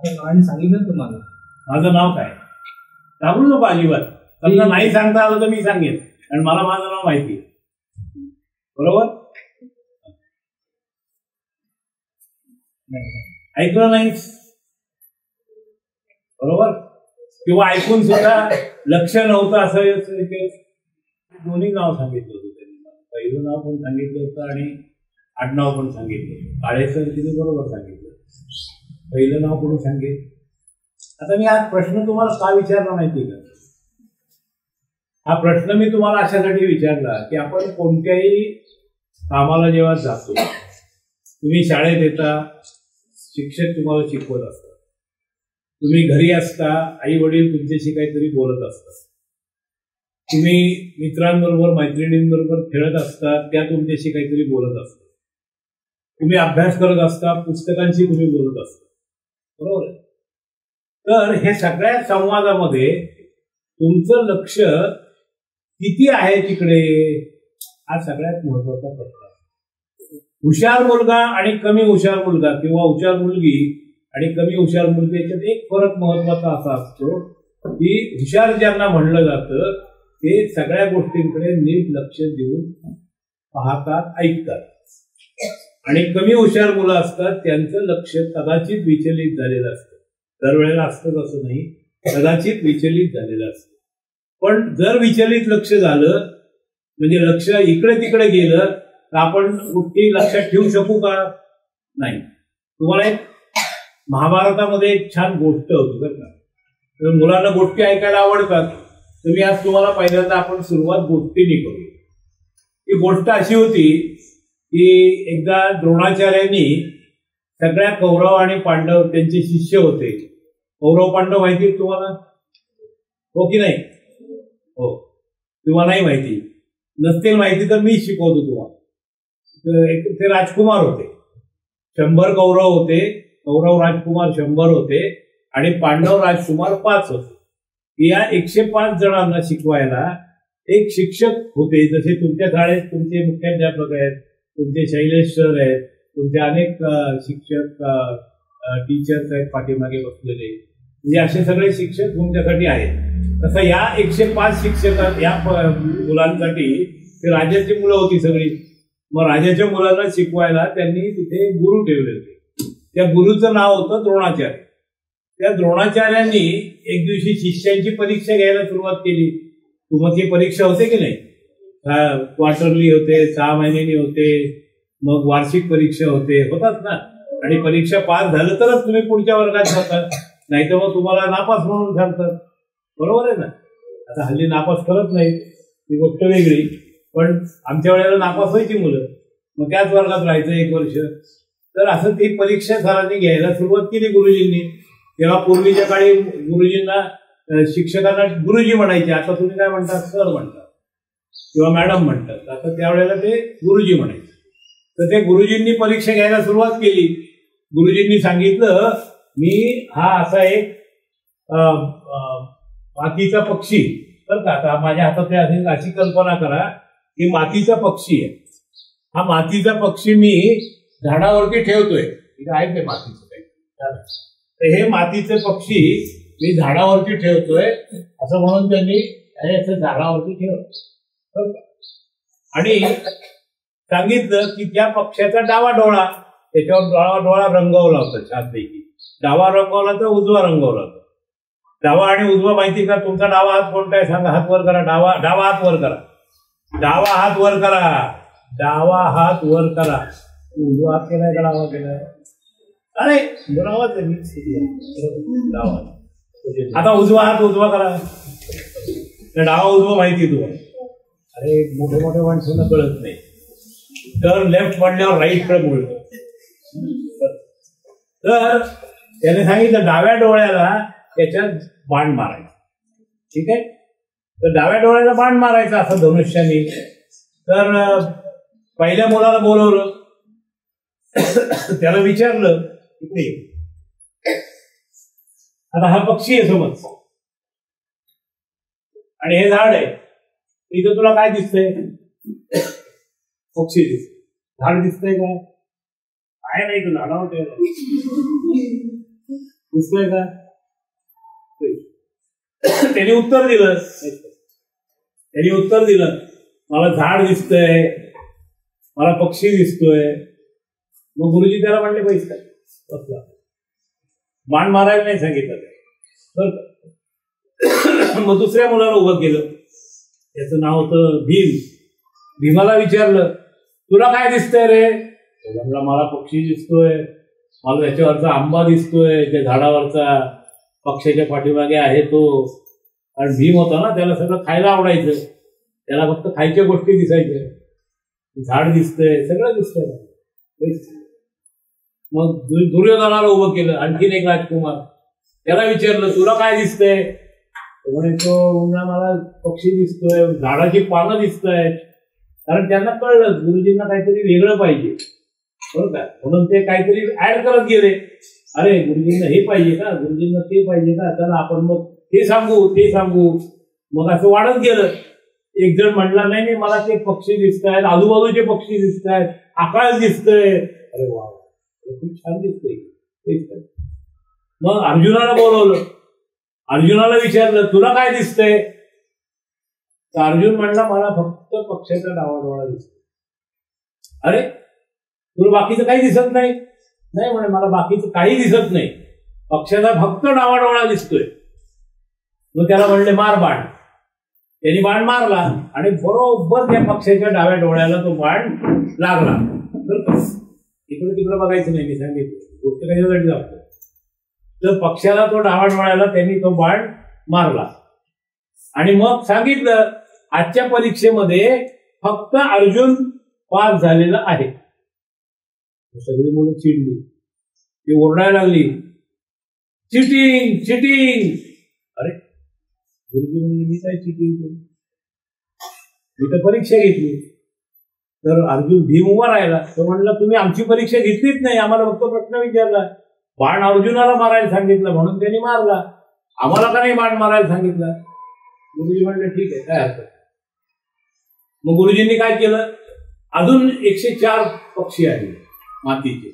आणि सांगितलं तुम्हाला माझं नाव काय घाबरू नको अजिबात. समजा नाही सांगता आलं तर मी सांगेन, कारण मला माझं नाव माहिती आहे. बरोबर, ऐकलं नाहीस बरोबर, किंवा ऐकून सुद्धा लक्ष नव्हतं असं दोन्ही नाव सांगितलं होतं त्यांनी. पहिलं नाव पण सांगितलं होतं आणि आडनाव पण सांगितलं होतं. काळे सर तिने बरोबर सांगितलं. पहिलं नाव कोणी सांगेल. आता मी हा प्रश्न तुम्हाला का विचारला माहिती का? हा प्रश्न मी तुम्हाला अशासाठी विचारला की आपण कोणत्याही कामाला जेव्हा जातो, तुम्ही शाळेत येता, शिक्षक तुम्हाला शिकवत असतात, तुम्ही घरी असता, आई वडील तुमच्याशी काहीतरी बोलत असतात, तुम्ही मित्रांबरोबर मैत्रिणींबरोबर खेळत असतात, त्या तुमच्याशी काहीतरी बोलत असतात, तुम्ही अभ्यास करत असता, पुस्तकांशी तुम्ही बोलत असता, बरोबर आहे. तर हे सगळ्या संवादामध्ये तुमचं लक्ष किती आहे तिकडे, हा सगळ्यात महत्वाचा प्रश्न आहे. हुशार मुलगा आणि कमी हुशार मुलगा किंवा हुशार मुलगी आणि कमी हुशार मुलगी याच्यात एक फरक महत्वाचा असा असतो की हुशार ज्यांना म्हणलं जातं ते सगळ्या गोष्टींकडे नीट लक्ष देऊन पाहतात, ऐकतात, आणि कमी हुशार मुलं असतात त्यांचं लक्ष कदाचित विचलित झालेलं असतं. दरवेळेला असतं असं नाही, कदाचित विचलित झालेलं असतं. पण जर विचलित लक्ष झालं म्हणजे लक्ष इकडे तिकडे गेलं तर आपण गोष्टी लक्षात ठेवू शकू का? नाही. तुम्हाला एक महाभारतामध्ये एक छान गोष्ट होती बरं का. तर मुलांना गोष्टी ऐकायला आवडतात. तुम्ही आज तुम्हाला पहिल्यांदा आपण सुरुवात गोष्टीने करूया. ही गोष्ट अशी होती की एकदा द्रोणाचार्यांनी सगळ्या कौरव आणि पांडव त्यांचे शिष्य होते. कौरव पांडव माहिती तुम्हाला, हो की नाही? हो. तुम्हाला नाही माहिती, नसतील माहिती तर मी शिकवतो तुम्हाला. ते राजकुमार होते. 100 कौरव होते. कौरव राजकुमार 100 होते आणि पांडव राजकुमार 5 होते. या 105 जणांना शिकवायला एक शिक्षक होते. जसे तुमच्या शाळेत तुमचे मुख्याध्यापक आहेत, तुमचे शैलेश सर आहेत, तुमचे अनेक शिक्षक टीचर्स आहेत पाठीमागे बसलेले, म्हणजे असे सगळे शिक्षक तुमच्यासाठी आहेत. तसं या 105 शिक्षक या मुलांसाठी ते राजाची मुलं होती सगळी. मग राजाच्या मुलांना शिकवायला त्यांनी तिथे गुरु ठेवले होते. त्या गुरुचं नाव होतं द्रोणाचार्य. त्या द्रोणाचार्यांनी एक दिवशी शिष्यांची परीक्षा घ्यायला सुरुवात केली. तुमची परीक्षा होते की नाही? क्वार्टरली होते, 6 महिन्यांनी होते, मग वार्षिक परीक्षा होतात ना. आणि परीक्षा पास झालं तरच तुम्ही पुढच्या वर्गात जातात, नाही तर मग तुम्हाला नापास म्हणून सांगतात. बरोबर आहे ना? आता हल्ली नापास करत नाही, ती गोष्ट वेगळी, पण आमच्या वेळेला नापास व्हायची मुलं, मग त्याच वर्गात राहायचं 1 वर्ष. तर असं ती परीक्षा सरांनी घ्यायला सुरुवात केली गुरुजींनी. तेव्हा पूर्वीच्या काळी गुरुजींना शिक्षकांना गुरुजी म्हणायचे. आता तुम्ही काय म्हणतात? सर म्हणतात किंवा मॅडम म्हणतात. आता त्यावेळेला ते गुरुजी म्हणायचे. तर ते गुरुजींनी परीक्षा घ्यायला सुरुवात केली. गुरुजींनी सांगितलं, मी हा असा एक मातीचा पक्षी, बरं का, आता माझ्या हातात अशी कल्पना करा की मातीचा पक्षी आहे. हा मातीचा पक्षी मी झाडावरती ठेवतोय. इथे आहे ते मातीचं काही, तर हे मातीचे पक्षी मी झाडावरती ठेवतोय असं म्हणून त्यांनी असं झाडावरती ठेवलं आणि सांगितलं की त्या पक्षाचा डावा डोळा, त्याच्यावर डावा डोळा रंगवला होता छानपैकी. डावा रंगवला तर उजवा रंगवला होता. डावा आणि उजवा माहिती का? तुमचा डावा हात कोणता आहे सांगा? हात वर करा. डावा हात वर करा. डावा हात वर करा. डावा हात वर करा. उजवा हात केलाय का डावा केलाय? अरे बरोबर आहे. डावा. आता उजवा हात उजवा करा. डावा उजवा माहिती तुम्हाला? अरे मोठे मोठे माणसांना कळत नाही. तर लेफ्ट म्हणल्यावर राईट कडे बोलतो. तर त्याने सांगितलं डाव्या डोळ्याला त्याच्यात बाण मारायचं. ठीक आहे? तर डाव्या डोळ्याला बाण मारायचा असं धनुष्याने. तर पहिल्या मुलाला बोलवलं, त्याला विचारलं, इकडे आता हा पक्षी आहे समज आणि हे झाड आहे, इथं तुला काय दिसतंय? पक्षी दिसतंय. झाड दिसतंय का? काय नाही, तू झाडावर ठेवलं. दिसतोय का? त्यांनी उत्तर दिलं, मला झाड दिसतंय, मला पक्षी दिसतोय. मग गुरुजी त्याला म्हणले पैसे बसला, बाण मारायला नाही सांगितलं तर. मग दुसऱ्या मुलाला उभं केलं, त्याचं नाव होतं भीम. भीमाला विचारलं, तुला काय दिसतंय रे? म्हणला, मला पक्षी दिसतोय, मला त्याच्यावरचा आंबा दिसतोय, त्या झाडावरचा, पक्षाच्या पाठीमागे आहे तो. कारण भीम होता ना, त्याला सगळं खायला आवडायचं, त्याला फक्त खायच्या गोष्टी दिसायच्या. झाड दिसतंय, सगळं दिसतंय. मग दुर्योधनाला उभं केलं, आणखीन एक राजकुमार. त्याला विचारलं, तुला काय दिसतंय? म्हणे तो मला पक्षी दिसतोय, झाडाची पानं दिसत आहेत. कारण त्यांना कळलं गुरुजींना काहीतरी वेगळं पाहिजे, बरोबर का? म्हणून ते काहीतरी ऍड करत गेले. अरे गुरुजींना हे पाहिजे का, गुरुजींना ते पाहिजे का, चला आपण मग ते सांगू. मग असं वाढत गेलं. एक जण म्हणला, नाही मला ते पक्षी दिसत आहेत, आजूबाजूचे पक्षी दिसत आहेत, आकाश दिसतंय. अरे वा, खूप छान दिसतंय. मग अर्जुनाला बोलवलं, अर्जुनाला विचारलं, तुला काय दिसतंय? तर अर्जुन म्हणला, मला फक्त पक्षाचा डावाडोळा दिसतो. अरे तुला बाकीचं काही दिसत नाही? नाही म्हणे, मला बाकीचं काही दिसत नाही, पक्षाचा फक्त डावाडोळा दिसतोय. मग त्याला म्हणले, मार बाण. त्यांनी बाण मारला आणि बरोबर त्या पक्षाच्या डाव्या डोळ्याला तो बाण लागला. इकडे तिकडे बघायचं नाही, मी सांगितलं गोष्ट कशासाठी जातो. तर पक्षाला तो डाव्या डोळ्याला त्यांनी तो बाण मारला. आणि मग सांगितलं, आजच्या परीक्षेमध्ये फक्त अर्जुन पास झालेला आहे. सगळी मुलं चिडली, ती ओरडायला लागली, चिटिंग. अरे गुरुजी म्हणजे मी काय चिटिंग केली? मी तर परीक्षा घेतली. तर अर्जुन भीम उभा राहिला. तो म्हणला, तुम्ही आमची परीक्षा घेतलीच नाही, आम्हाला फक्त प्रश्न विचारला. बाण अर्जुनाला मारायला सांगितलं म्हणून त्यांनी मारला, आम्हाला का नाही बाण मारायला सांगितलं? गुरुजी म्हणले, ठीक आहे, काय हरकत. मग गुरुजींनी काय केलं, अजून 104 पक्षी आले मातीचे,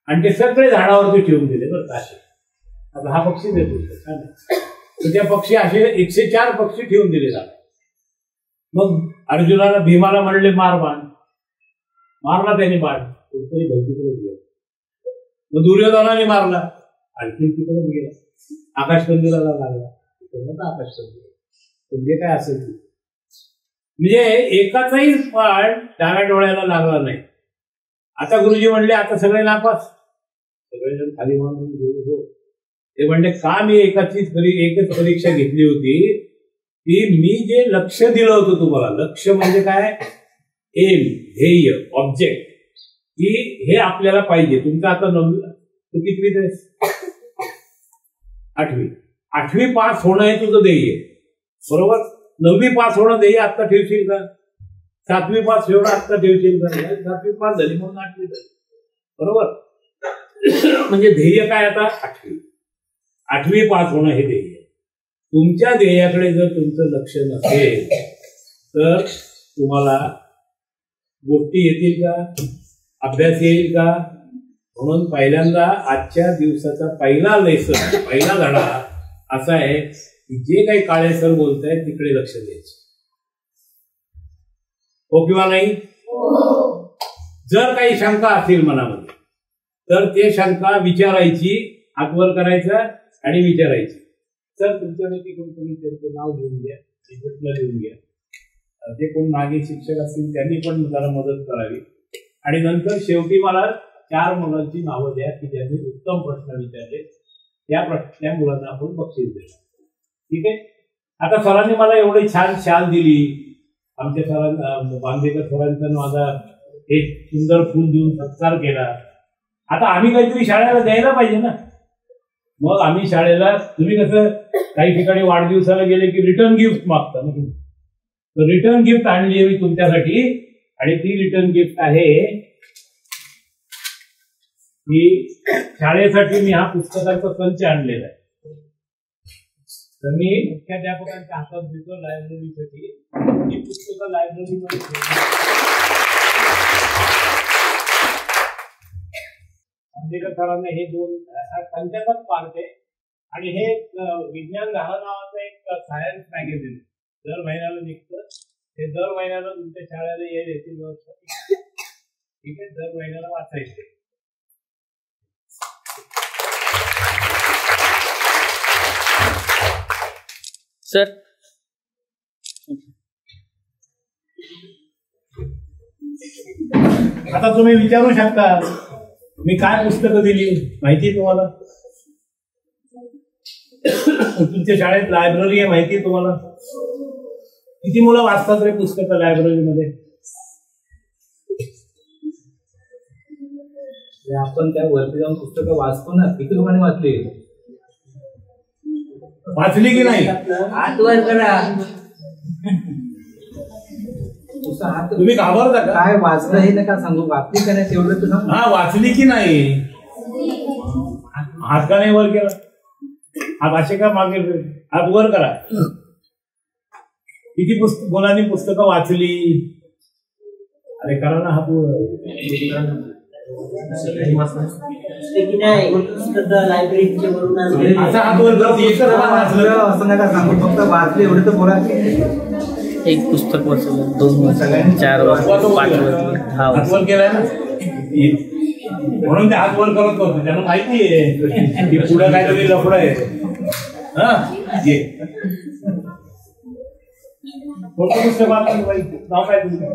आणि ते सगळे झाडावरती ठेवून दिले. बरं का, असे आता हा पक्षी देतो, तर त्या पक्षी असे 104 पक्षी ठेवून दिले जातात. मग अर्जुनाला भीमाला म्हणले, मार बाण. मारला त्याने बाण, कुठतरी भलतीकडे गेला. मग दुर्योधनाने मारला, आणखी तिकडे गेला, आकाशकंदीला लागला, आकाशकंदीला. म्हणजे काय असेल ते, म्हणजे एकाचाही बाण डाव्या डोळ्याला लागला नाही. आता गुरुजी म्हणले, आता सगळे नापास. सगळेजण खाली म्हणून हो. ते म्हणले, का मी एकच परीक्षा घेतली होती, की मी जे लक्ष दिलं होतं तुम्हाला, लक्ष म्हणजे काय, एम, ध्येय, ऑब्जेक्ट, की हे आपल्याला पाहिजे. तुमचं आता 9वी, तू कितवीत आहेस? 8वी पास होणं हे तुझं ध्येय, बरोबर. 9वी पास होणं ध्येय आत्ता ठेवशील का? 7वी पास होणं आत्ता ठेवशील का? 7वी पास झाली म्हणून 8वी झाली, बरोबर. म्हणजे ध्येय काय आता? 8वी पास होणं हे ध्येय. तुमच्या ध्येयाकडे जर तुमचं लक्ष नसेल तर तुम्हाला गोष्टी येतील का, अभ्यास येईल का? म्हणून पहिल्यांदा आजच्या दिवसाचा पहिला लेसन, पहिला धडा असा आहे की जे काही काळे सर बोलतायत तिकडे लक्ष द्यायचं. हो किंवा नाही? जर काही शंका असतील मनामध्ये तर ते शंका विचारायची, हात वर करायचा आणि विचारायची. तर तुमच्यापैकी कोणतरी त्यांचं नाव लिहून घ्या, प्रश्न लिहून घ्या. जे कोण मागे शिक्षक असतील त्यांनी पण जरा मदत करावी. आणि नंतर शेवटी मला 4 मुलांची नावं द्या की ज्यांनी उत्तम प्रश्न विचारले. त्या मुलांना आपण बक्षीस देणार. ठीक आहे. आता सरांनी मला एवढी छान शाल दिली, आमच्या सरांना, बांदेकर सरांचा माझा एक सुंदर फुल देऊन सत्कार केला. आता आम्ही काहीतरी शाळेला द्यायला पाहिजे ना. मग आम्ही शाळेला, तुम्ही कसं काही ठिकाणी वाढदिवसाला गेले की रिटर्न गिफ्ट मागता ना तुम्ही, तर रिटर्न गिफ्ट आणली आहे मी तुमच्यासाठी. आणि ती रिटर्न गिफ्ट आहे की शाळेसाठी मी हा पुस्तकांचा संच आणलेला आहे. तर मी मुख्याध्यापकांच्या हातात देतो लायब्ररीसाठी. ही पुस्तकं लायब्ररीमध्ये आंबेडकर सरांना हे दोन त्यांच्यातच पार्ट आहे. आणि हे विज्ञान झालं नावाचं एक सायन्स मॅगझिन दर महिन्याला निघतं. ते दर महिन्याला तुमच्या शाळेला येईल याची व्यवस्था ठीक आहे, दर महिन्याला वाचायचे. सर आता तुम्ही विचारू शकता मी काय पुस्तकं दिली माहिती आहे तुम्हाला? तुमच्या शाळेत लायब्ररी आहे माहिती आहे तुम्हाला? किती मुलं वाचतात रे पुस्तकं लायब्ररीमध्ये? आपण त्या वरती जाऊन पुस्तकं वाचतो ना, किती लोकांनी वाचली की नाही? हात वर करा. तुम्ही घाबरता का? काय वाचलं हे नका सांगू, वाचली का नाही तेवढं तर सांग. हा वाचली की नाही? हात का नाही वर केला? हात असे का मागे? हात वर करा. किती मुलांनी पुस्तकं वाचली? अरे करा ना हात वर. असा हात वर वाचलं असं नका सांगू, फक्त वाचले एवढे तर बोला. एक पुस्तक वाचलं, 2 वाचलं, 4 वाचलं, 5 वाचलं, 10 हात वर केलाय ना म्हणून ते हात वर करत होते. त्यांना माहिती आहे की पुढे काहीतरी लफडं आहे. हा कोणतं पुस्तक वाचलं बाई? नाव काय तुमचं?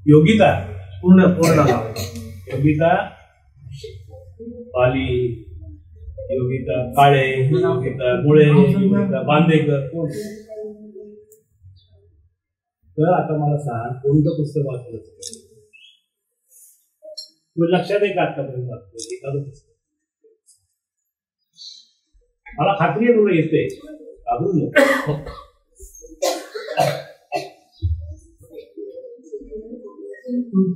योगिता. पूर्ण योगिता पाली, योगिता काळे, योगिता मुळे, योगिता बांदेकर. कोण? तर आता मला सांग कोणतं पुस्तक वाचलं? तुला लक्षात आहे का आतापर्यंत वाचलं एखादं पुस्तक? मला खात्री आहे तुला येते. घाबरून नको.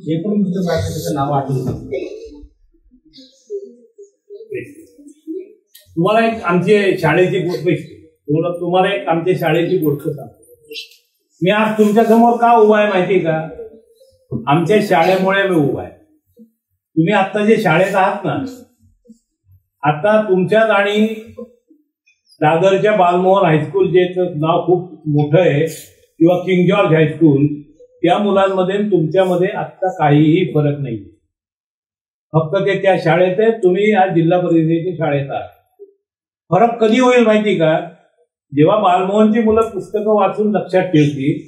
जे पण पुस्तक वाचलं त्याचं नाव आठवलं. तुम्हाला एक आमची शाळेची गोष्ट तुम्हाला एक आमच्या शाळेची गोष्ट सांगतो. मी आज तुमच्या समोर का उभा आहे माहिती का? आमच्या शाळेमुळे मी उभा आहे. तुम्ही आता जे शाळेत आहात ना, आता तुमच्यात आणि दादरच्या बालमोहन हायस्कूल जे नाव खूप मोठं आहे किंवा किंग जॉर्ज हायस्कूल, त्या मुलांमध्ये तुमच्यामध्ये आत्ता काहीही फरक नाही. फक्त ते त्या शाळेत आहे, तुम्ही आज जिल्हा परिषदेच्या शाळेत आहात. फरक कधी होईल माहिती का? जेव्हा बालमोहनची मुलं पुस्तकं वाचून लक्षात ठेवतील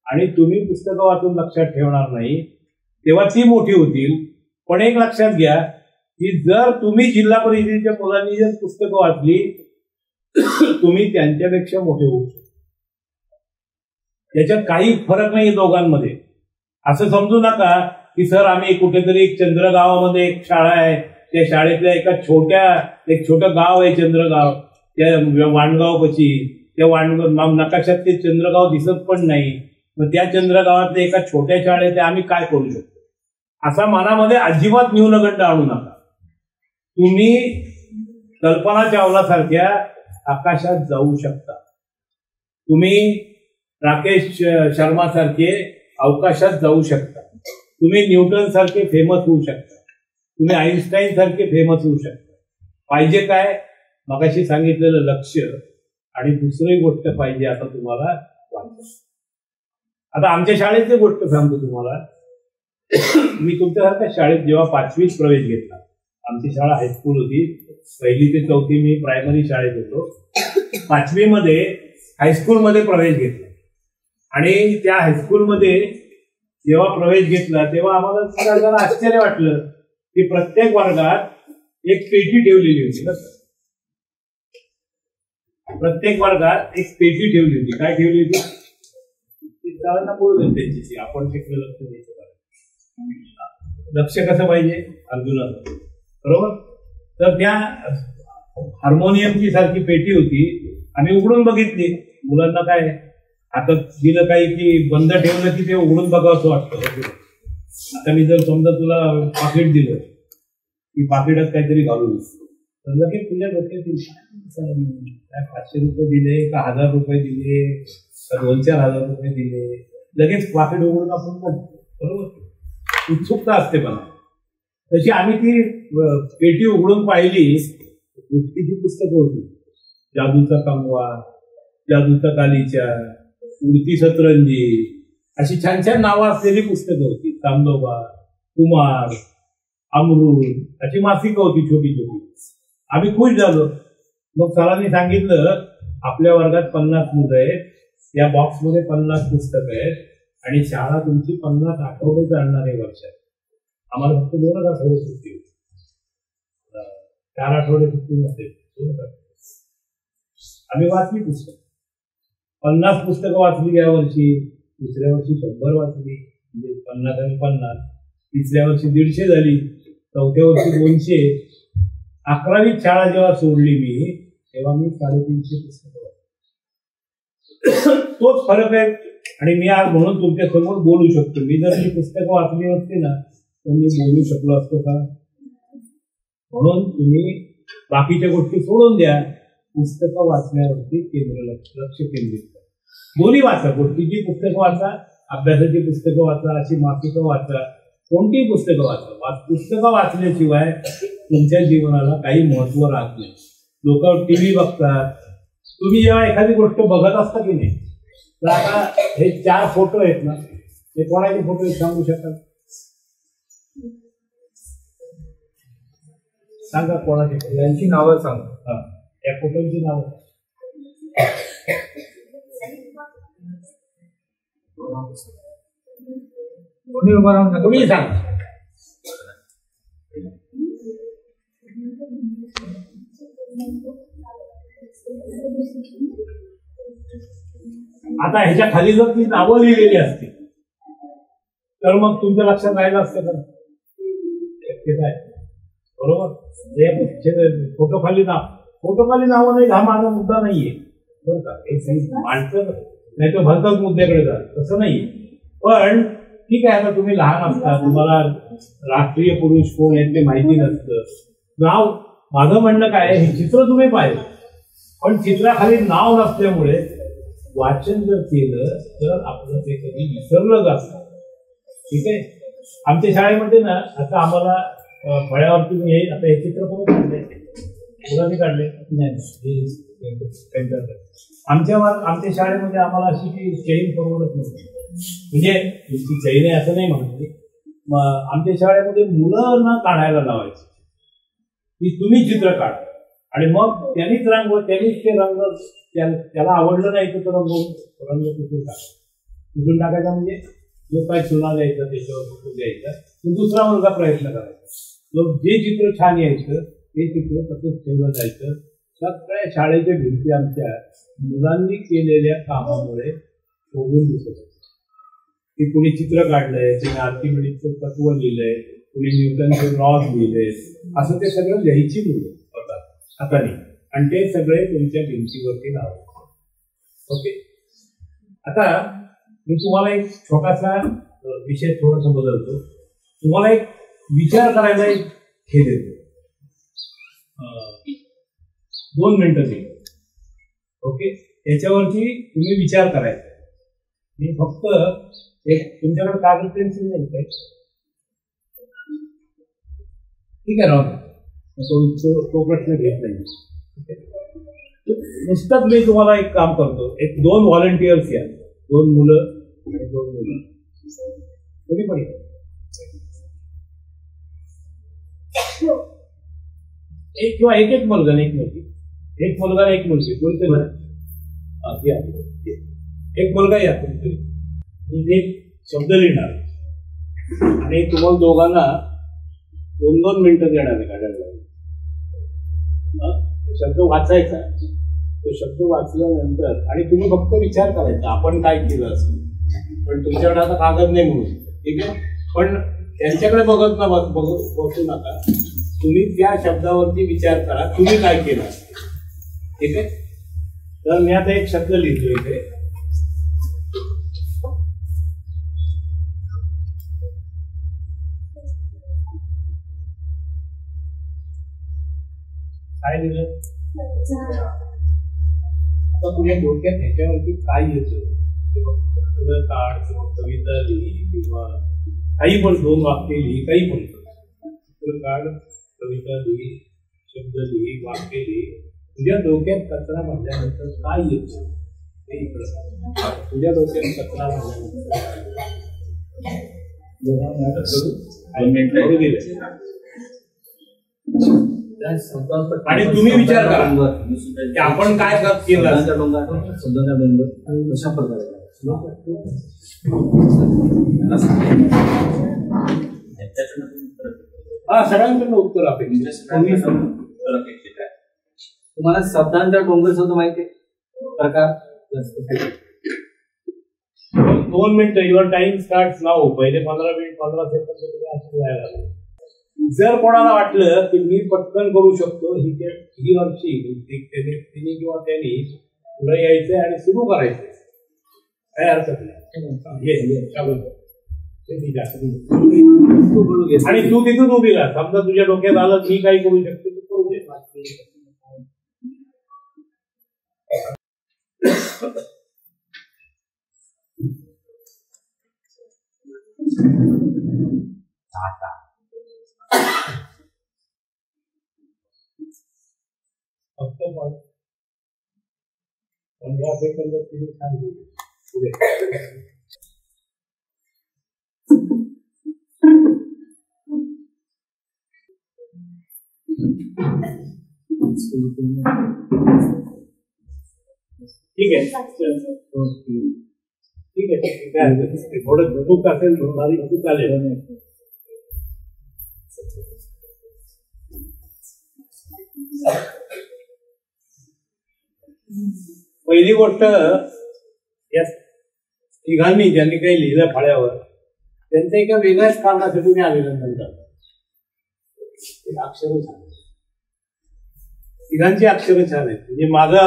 आणि तुम्ही पुस्तकं वाचून लक्षात ठेवणार नाही, तेव्हा ती मोठी होतील. पण एक लक्षात घ्या की जर तुम्ही जिल्हा परिषदेच्या मुलांनी जर पुस्तकं वाचली तुम्ही त्यांच्यापेक्षा मोठे होऊ शकता. त्याच्यात काही फरक नाही दोघांमध्ये. असं समजू नका की सर आम्ही कुठेतरी एक चंद्रगावामध्ये एक शाळा आहे, त्या शाळेतल्या एक छोटं गाव आहे चंद्रगाव, त्या वाणगावपाशी, त्या वाणगाव नकाशात ते चंद्रगाव दिसत पण नाही. मग त्या चंद्रगावातल्या एका छोट्या शाळेत आम्ही काय करू शकतो असा मनामध्ये अजिबात न्यूनगंड आणू नका. तुम्ही कल्पना चावलासारख्या आकाशात जाऊ शकता. तुम्ही राकेश शर्मा सारखे अवकाशात जाऊ शकता. तुम्ही न्यूटन सारखे फेमस होऊ शकता. तुम्ही आईन्स्टाईन सारखे फेमस होऊ शकता. पाहिजे काय? मगाशी सांगितलेलं लक्ष आणि दुसरी गोष्ट पाहिजे. आता तुम्हाला वाटतं. आता आमच्या शाळेतली गोष्ट सांगतो तुम्हाला. मी तुमच्यासारख्या शाळेत जेव्हा 5वीत प्रवेश घेतला, आमची शाळा हायस्कूल होती, 1ली ते 4थी मी प्रायमरी शाळेत होतो. 5वीमध्ये हायस्कूलमध्ये प्रवेश घेतला आणि त्या हायस्कूलमध्ये जेव्हा प्रवेश घेतला तेव्हा आम्हाला जरा आश्चर्य वाटलं की प्रत्येक वर्गात एक पेटी ठेवलेली होती. प्रत्येक वर्गात एक पेटी ठेवली होती. काय ठेवली होती? शाळांना बोलू त्यांची आपण तिकडे लक्ष द्यायचं. लक्ष कसं पाहिजे? अर्जुनाचं, बरोबर. तर त्या हार्मोनियमची सारखी पेटी होती. आम्ही उघडून बघितली. मुलांना काय हातात दिलं काही की बंद ठेवलं की ते उघडून बघावंसं वाटतं. आता मी जर समजा तुला पाकिट दिलं की पाकिटात काहीतरी घालून तर लगेच तुझ्या डोक्यात 500 रुपये दिले का 1000 रुपये दिले का 2-4 हजार रुपये दिले, लगेच पाकिट उघडून आपण बघतो, बरोबर. उत्सुकता असते मला. तशी आम्ही ती पेटी उघडून पाहिली, गोष्टीची पुस्तकं होती. जादूचा कंगवा, जादूचा गालिचा, उडती सतरंजी, अशी छान छान नावं असलेली पुस्तकं होती. चांदोबा, कुमार, अमृत अशी मासिकं होती छोटी छोटी. आम्ही खुश झालो. मग सरांनी सांगितलं आपल्या वर्गात 50 मुलं आहेत, या बॉक्समध्ये 50 पुस्तकं आहेत आणि शाळा तुमची 50 आठवडे चालणार आहे वर्षात. आम्हाला फक्त 2 आठवडे सुट्टी होती, 4 आठवडे सुट्टी नसेल. 2 आठवडे आम्ही वाचली पुस्तक. 50 पुस्तकं वाचली या वर्षी. दुसऱ्या वर्षी 100 वाचली, म्हणजे 50 आणि 50. तिसऱ्या वर्षी 150 झाली. चौथ्या वर्षी 200. 11वीत शाळा जेव्हा सोडली मी, तेव्हा मी 350 पुस्तकं वाचली. तोच फरक आहे. आणि मी आज म्हणून तुमच्या समोर बोलू शकतो. मी जर ही पुस्तकं वाचली नसती ना तर मी बोलू शकलो असतो का? म्हणून तुम्ही बाकीच्या गोष्टी सोडून द्या, पुस्तकं वाचण्यावरती लक्ष केंद्रित करा. दोन्ही वाचा, गोष्टीची पुस्तकं वाचा, अभ्यासाची पुस्तकं वाचा, अशी मासिकं वाचा, कोणतीही पुस्तकं वाचा. पुस्तकं वाचल्याशिवाय तुमच्या जीवनाला काही महत्व राहत नाही. लोक टीव्ही बघतात. तुम्ही जेव्हा एखादी गोष्ट बघत असता की नाही, तर आता हे 4 फोटो आहेत ना, ते कोणाचे फोटो आहेत सांगू शकाल? सांगा कोणाचे. यांची नावं सांग. हा, या फोटोची नावं. कोणी उभं राहून कोणी सांग. आता ह्याच्या खाली जर ती नावं लिहिलेली असतील तर मग तुमच्या लक्षात राहिलं असतं का? काय बरोबर. फोटो खाली नावं नाही, हा माझा मुद्दा नाहीये बरं का. माणसं नाही तर भलताच मुद्द्याकडे जात, तसं नाहीये. पण ठीक आहे, आता तुम्ही लहान असता, तुम्हाला राष्ट्रीय पुरुष कोण आहेत ते माहिती नसतं. नाव, माझं म्हणणं काय, हे चित्र तुम्ही पाहिलं, पण चित्राखाली नाव नसल्यामुळे वाचन जर केलं तर आपलं ते कधी विसरलं जात नाही. ठीक आहे. आमच्या शाळेमध्ये ना आता आम्हाला फळ्यावरती मी आता हे चित्र कोण काढले, मुलांनी काढले आमच्या शाळेमध्ये आम्हाला अशी ती चैन परवडत नव्हती. म्हणजे ती चैन आहे असं नाही म्हणते. आमच्या शाळेमध्ये मुलांना काढायला लावायची की तुम्ही चित्र काढा आणि मग त्यांनीच ते रंग त्याला आवडलं नाही तर रंग पुसून टाकायचा. म्हणजे जो काय चुना द्यायचा त्याच्यावर फोटो द्यायचा, तो दुसरा मुलगा प्रयत्न करायचा. जे चित्र छान यायचं ते चित्र तसंच ठेवलं जायचं. सगळ्या शाळेच्या भिंती आमच्या मुलांनी केलेल्या कामामुळे शोभून दिसत होते. की कुणी चित्र काढलंय, कुणी आर्किमिडीजचं तत्व लिहिलंय, कुणी न्यूटनचे लॉज लिहिलंय, असं ते सगळं लिहायची मुलं होतात हाताने, आणि ते सगळे तुमच्या भिंतीवरती लावतात. ओके. आता मी तुम्हाला एक छोटासा विषय थोडासा बदलतो. तुम्हाला एक विचार करायला एक हे देतो. 2 मिनिटं देतो. ओके. याच्यावरती तुम्ही विचार करायचा. मी फक्त एक, तुमच्याकडे कागद पेन्सिल नाही काय? ठीक आहे ना, तो प्रश्न घेत नाही. नुसतंच मी तुम्हाला एक काम करतो. एक 2 व्हॉलंटियर्स या, 2 मुलं आणि 2 मुलं, कोणी पण एक किंवा एक मुलगा आणि एक मुलगी, एक मुलगा आणि एक मुलगी, कोणते एक मुलगा या कोणतरी. मी एक शब्द लिहिणार आणि तुम्हाला दोघांना 2-2 मिनिटं देणार आहे काढायला. शब्द वाचायचा. तो शब्द वाचल्यानंतर आणि तुम्ही फक्त विचार करायचा आपण काय केलं असं. पण तुमच्याकडे आता कागद नाही म्हणून, ठीक आहे. पण त्यांच्याकडे बघत ना बसू नका. तुम्ही त्या शब्दावरती विचार करा तुम्ही काय केलं. ठीक आहे. तर मी आता एक शब्द लिहितो इथे. काय लिहिलं? आता तुझ्या डोक्यात ह्याच्यावरती काय येतं ते बघ. काढ किंवा कविता लिही किंवा काही पण 2 वाक्य लिही, काही पण. चित्र काढ, कविता लिही, शब्द लिही, वाक्य लिही. तुझ्या डोक्यात कचरा म्हटल्यानंतर काय येतो ते इकडं सांग. तुझ्या डोक्यात कचरा म्हटल्यानंतर आणि तुम्ही विचार करा की आपण काय केलं. कशा प्रकारे हा सगळ्यांकडनं उत्तर अपेक्षित आहे. तुम्हाला शब्दांचा डोंगर शब्द माहिती आहे प्रकार? 2 मिनिटं. युअर टाइम स्टार्ट नाव. पहिले 15 मिनिट 15 सेकंद तुम्ही असे व्हायला लागले. जर कोणाला वाटलं की मी पटकन करू शकतो, ही वर्षी तिने किंवा त्यांनी पुढे यायचंय आणि सुरू करायचंय, काय हरकत नाही. आणि तू तिथून उभी राहा. समजा तुझ्या डोक्यात आलं मी काही करू शकतो तू करू दे. फक्त 15 सेकंद तिने सांगितले पुढे. ठीक आहे ठीक आहे काय थोडं चूक असेल बारीक चूक चालेल. पहिली गोष्ट या तिघांनी ज्यांनी काही लिहिलं फाळ्यावर त्यांचं एका वेगळ्याच कारणासाठी मी अभिनंदन करतो. अक्षर छान, तिघांची अक्षर छान आहेत. म्हणजे माझं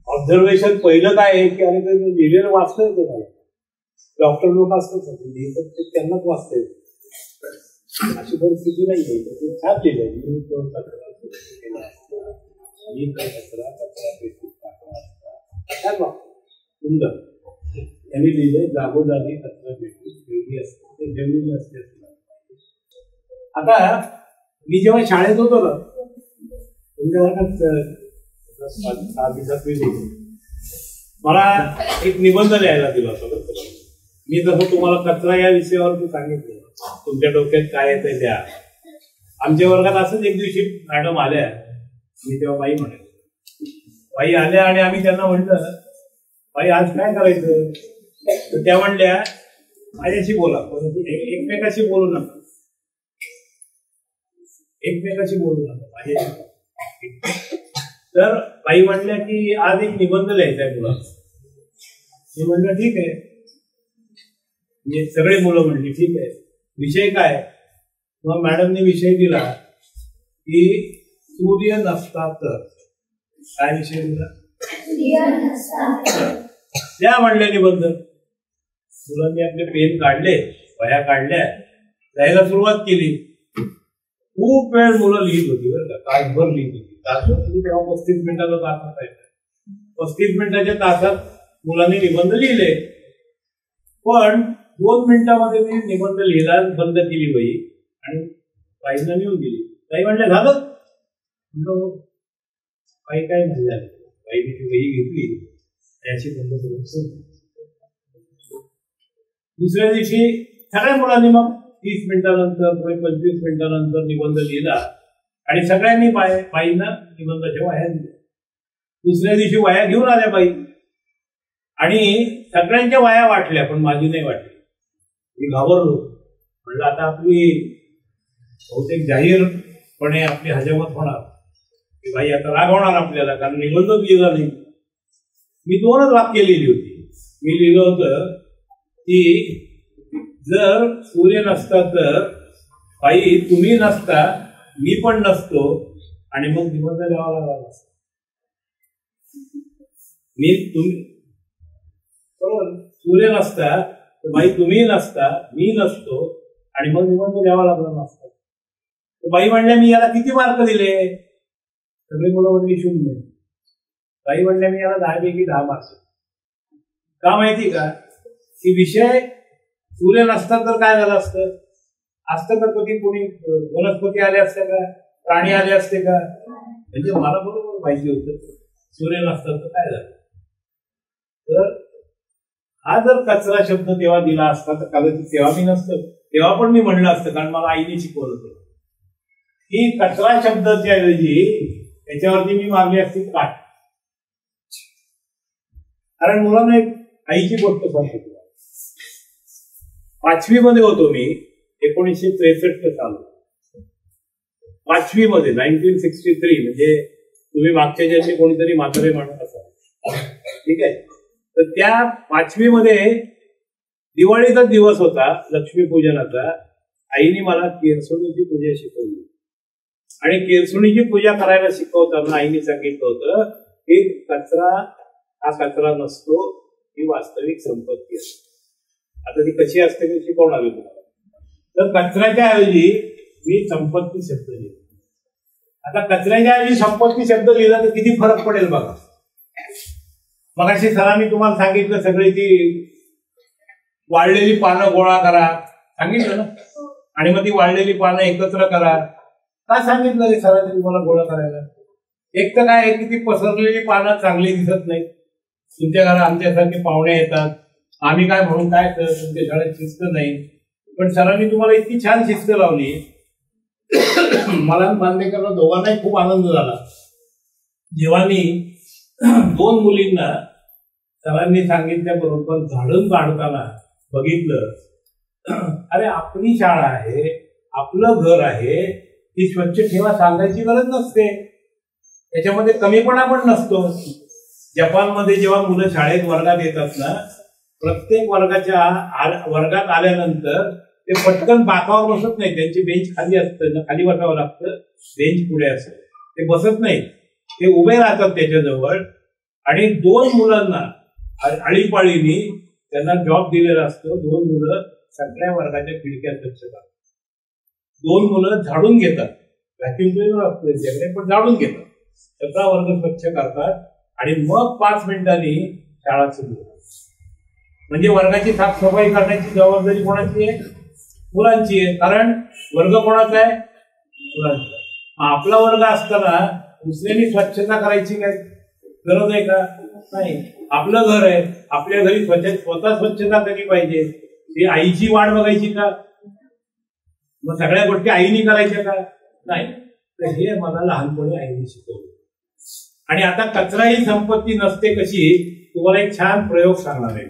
ऑब्झर्वेशन पहिलं काय आहे की अरे लिहिलेलं वाचता येतं मला. डॉक्टर लोक असतात लिहितात ते त्यांनाच वाचता येतं. अशी परिस्थिती नाही आहे. ते छान लिहिलं. सुंदर त्यांनी लिहिले. जागोजागी कचरा पेटी ठेवली असते, ते ठेवलेली असते. आता मी जेव्हा शाळेत होतो ना, तुमच्या वर्गात 7वी मला एक निबंध लिहायला दिला होता. मी जसं तुम्हाला कचरा या विषयावर सांगितलं, तुमच्या डोक्यात काय येतंय त्या. आमच्या वर्गात असंच एक दिवशी मॅडम आल्या. मी तेव्हा बाई म्हणायचो. बाई आल्या आणि आम्ही त्यांना म्हटलं बाई आज काय करायचं. तर त्या म्हणल्या माझ्याशी बोला, एकमेकाशी बोलू नका, एकमेकाशी बोलू नका माझ्याशी. तर बाई म्हणल्या की आज एक निबंध लिहायचा आहे मुलांना. मी म्हणलं ठीक आहे. म्हणजे सगळे मुलं म्हणली ठीक आहे. विषय काय. मग मॅडमने विषय दिला की सूर्य नसता तर. काय विषय दिला. त्या म्हणल्या निबंध. मुलांनी आपले पेन काढले, वह्या काढल्या, लिहायला सुरुवात केली. खूप वेळ मुलं लिहित होती बरं का. तासभर लिहित होती. तासभर तेव्हा 35 मिनिटाचा तास असायचा. 35 मिनिटाच्या तासात मुलांनी निबंध लिहिले. पण 2 मिनिटामध्ये मी निबंध लिहिला बंद केली बाई आणि बाईंना नेऊन दिली. बाई म्हणल्या झालं. म्हणलं बाई काय म्हणल्या. बाईने ती वही घेतली त्याची बंद करून. दुसऱ्या दिवशी सगळ्या मुलांनी मग 30 मिनिटानंतर 25 मिनिटानंतर निबंध लिहिला आणि सगळ्यांनी बाईंना निबंधाच्या वह्या दिल्या. दुसऱ्या दिवशी वह्या घेऊन आल्या बाई आणि सगळ्यांच्या वह्या वाटल्या, पण माझी नाही वाटली. मी घाबरलो. म्हणलं आता आपली बहुतेक जाहीरपणे आपली हजामत होणार की बाई आता रागवणार आपल्याला, कारण निबंधच लिहिला नाही. मी 2च वाक्य लिहिली होती. मी लिहिलं होतं की जर सूर्य नसता तर बाई तुम्ही नसता, मी पण नसतो, आणि मग निबंध लिहावा लागला नसता. तुम्ही बरोबर. सूर्य नसता तर बाई तुम्ही नसता, मी नसतो, आणि मग निबंध लिहावा लागला नसता. बाई म्हणल्या मी याला किती मार्क दिले. सगळी मुलं म्हणली 0. बाई म्हणल्या मी याला 10 पैकी 10 मार्क. का माहिती का की विषय सूर्य नसता तर काय झालं असतं. असतं का कधी कोणी वनस्पती आले असते का, प्राणी आले असते का? म्हणजे मला बरोबर माहिती होतं सूर्य नसतं तर काय झालं. तर हा जर कचरा शब्द तेव्हा दिला असता तर कदाचित तेव्हा मी नसतं, तेव्हा पण मी म्हणलं असतं, कारण मला आईने शिकवलं होतं की कचरा शब्दाच्या ऐवजी त्याच्यावरती मी मारली असती काठ. कारण मुलांना एक आईची गोष्ट सांगतो. 5वी मध्ये होतो मी 1963 साल. 5वी मध्ये 1963, म्हणजे तुम्ही मागच्या जन्मी कोणीतरी म्हातारे म्हणत असाल, ठीक आहे. तर त्या 5वी मध्ये दिवाळीचा दिवस होता, लक्ष्मीपूजनाचा. आईने मला केरसुणीची पूजा शिकवली आणि केरसुणीची पूजा करायला शिकवताना आईने सांगितलं होतं की कचरा हा कचरा नसतो, ही वास्तविक संपत्ती असते. आता ती कशी असते ते शिकवणार आहे तुम्हाला. तर कचऱ्याच्या ऐवजी मी संपत्ती शब्द लिहिला. आता कचऱ्याच्या ऐवजी संपत्ती शब्द लिहिला तर किती फरक पडेल बघा. मगाशी सरांनी तुम्हाला सांगितलं सगळी ती वाळलेली पानं गोळा करा सांगितलं ना, आणि मग ती वाळलेली पानं एकत्र करा. का सांगितलं सरांनी तुम्हाला गोळा करायला? एक तर काय आहे की ती पसरलेली पानं चांगली दिसत नाही. तुमच्या घरात आमच्यासारखे पाहुणे येतात, आम्ही काय म्हणून काय तर तुमच्या शाळेत शिस्त नाही, पण सरांनी तुम्हाला इतकी छान शिस्त लावली. मला बांदेकरला दोघांनाही खूप आनंद झाला जेव्हा मी 2 मुलींना सरांनी सांगितल्याबरोबर झाडून काढताना बघितलं. अरे आपली शाळा आहे, आपलं घर आहे, ती स्वच्छ ठेवा सांगायची गरज नसते, त्याच्यामध्ये कमीपणा पण नसतो. जपानमध्ये जेव्हा मुलं शाळेत वर्गात येतात ना, प्रत्येक वर्गात आल्यानंतर ते पटकन बाकावर बसत नाही, त्यांची बेंच खाली असतं, खाली बसावं लागतं, बेंच पुढे असतं, ते बसत नाही, ते उभे राहतात त्याच्याजवळ. आणि 2 मुलांना आळीपाळीनी त्यांना जॉब दिलेला असतो. 2 मुलं सगळ्या वर्गाच्या खिडक्या स्वच्छ करतात, 2 मुलं झाडून घेतात, व्हॅक्युम क्लिनर असतो त्यांच्याकडे, पण झाडून घेतात, सगळा वर्ग स्वच्छ करतात आणि मग 5 मिनिटांनी शाळा सुरू होतात. म्हणजे वर्गाची साफसफाई करण्याची जबाबदारी कोणाची आहे? मुलांची आहे. कारण वर्ग कोणाचा आहे? मुलांचा. आपला वर्ग असताना दुसऱ्यांनी स्वच्छता करायची काय गरज आहे का? नाही. आपलं घर आहे, आपल्या घरी स्वतः स्वच्छता केली पाहिजे. ती आईची वाट बघायची का? मग सगळ्या गोष्टी आईनी करायच्या का? नाही. तर हे मला लहानपणी आईने शिकवलं. आणि आता कचरा ही संपत्ती नसते कशी, तुम्हाला एक छान प्रयोग सांगणार आहे.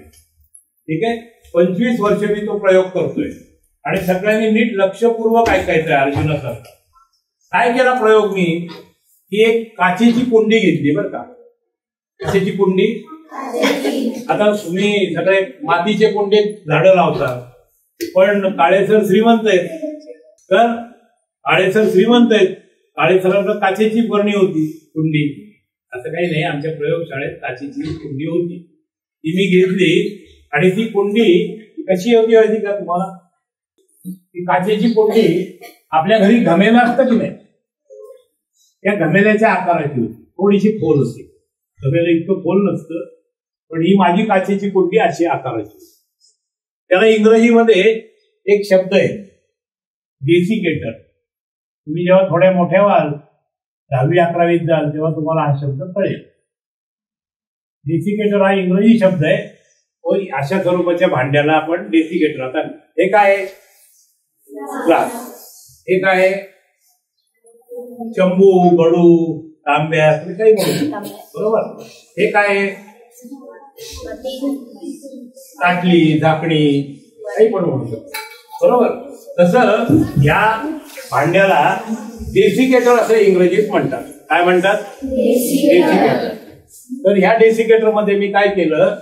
ठीक आहे. 25 वर्ष मी तो प्रयोग करतोय आणि सगळ्यांनी नीट लक्षपूर्वक ऐकायचंय. अर्जुनाचा काय केला प्रयोग मी, की एक काचेची कुंडी घेतली बरं का. काचेची कुंडी. आता तुम्ही सगळे मातीचे कुंडे झाडं लावतात, पण काळेसर श्रीमंत आहेत. तर काळेसर श्रीमंत आहेत, काळेसरांना काचेची बरणी होती कुंडी. असं काही नाही, आमच्या प्रयोगशाळेत काचेची कुंडी होती, ती मी घेतली. आणि ती कुंडी कशी होती माहिती का तुम्हाला? ती काचेची कुंडी आपल्या घरी घमेलं असतं की नाही, त्या घमेल्याच्या आकाराची होती, थोडीशी खोल होती. घमेलं इतकं खोल नसतं, पण ही माझी काचेची कुंडी अशी आकाराची. त्याला इंग्रजीमध्ये एक शब्द आहे डेसिकेटर. तुम्ही जेव्हा थोड्या मोठ्या व्हाल, 10वी 11वीत जाल, तेव्हा तुम्हाला हा शब्द कळेल. डेसिकेटर हा इंग्रजी शब्द आहे. अशा स्वरूपाच्या भांड्याला आपण डेसिकेटर. आता हे काय आहे? ग्लास. हे काय आहे? चंबू, गडू, तांब्या, तुम्ही काही म्हणू, बरोबर. हे काय आहे? ताटली, झाकणी, काही पण म्हणू शकतो, बरोबर. तसं या भांड्याला डेसिकेटर असं इंग्रजीत म्हणतात. काय म्हणतात? डेसिकेटर. तर ह्या डेसिकेटर मध्ये मी काय केलं,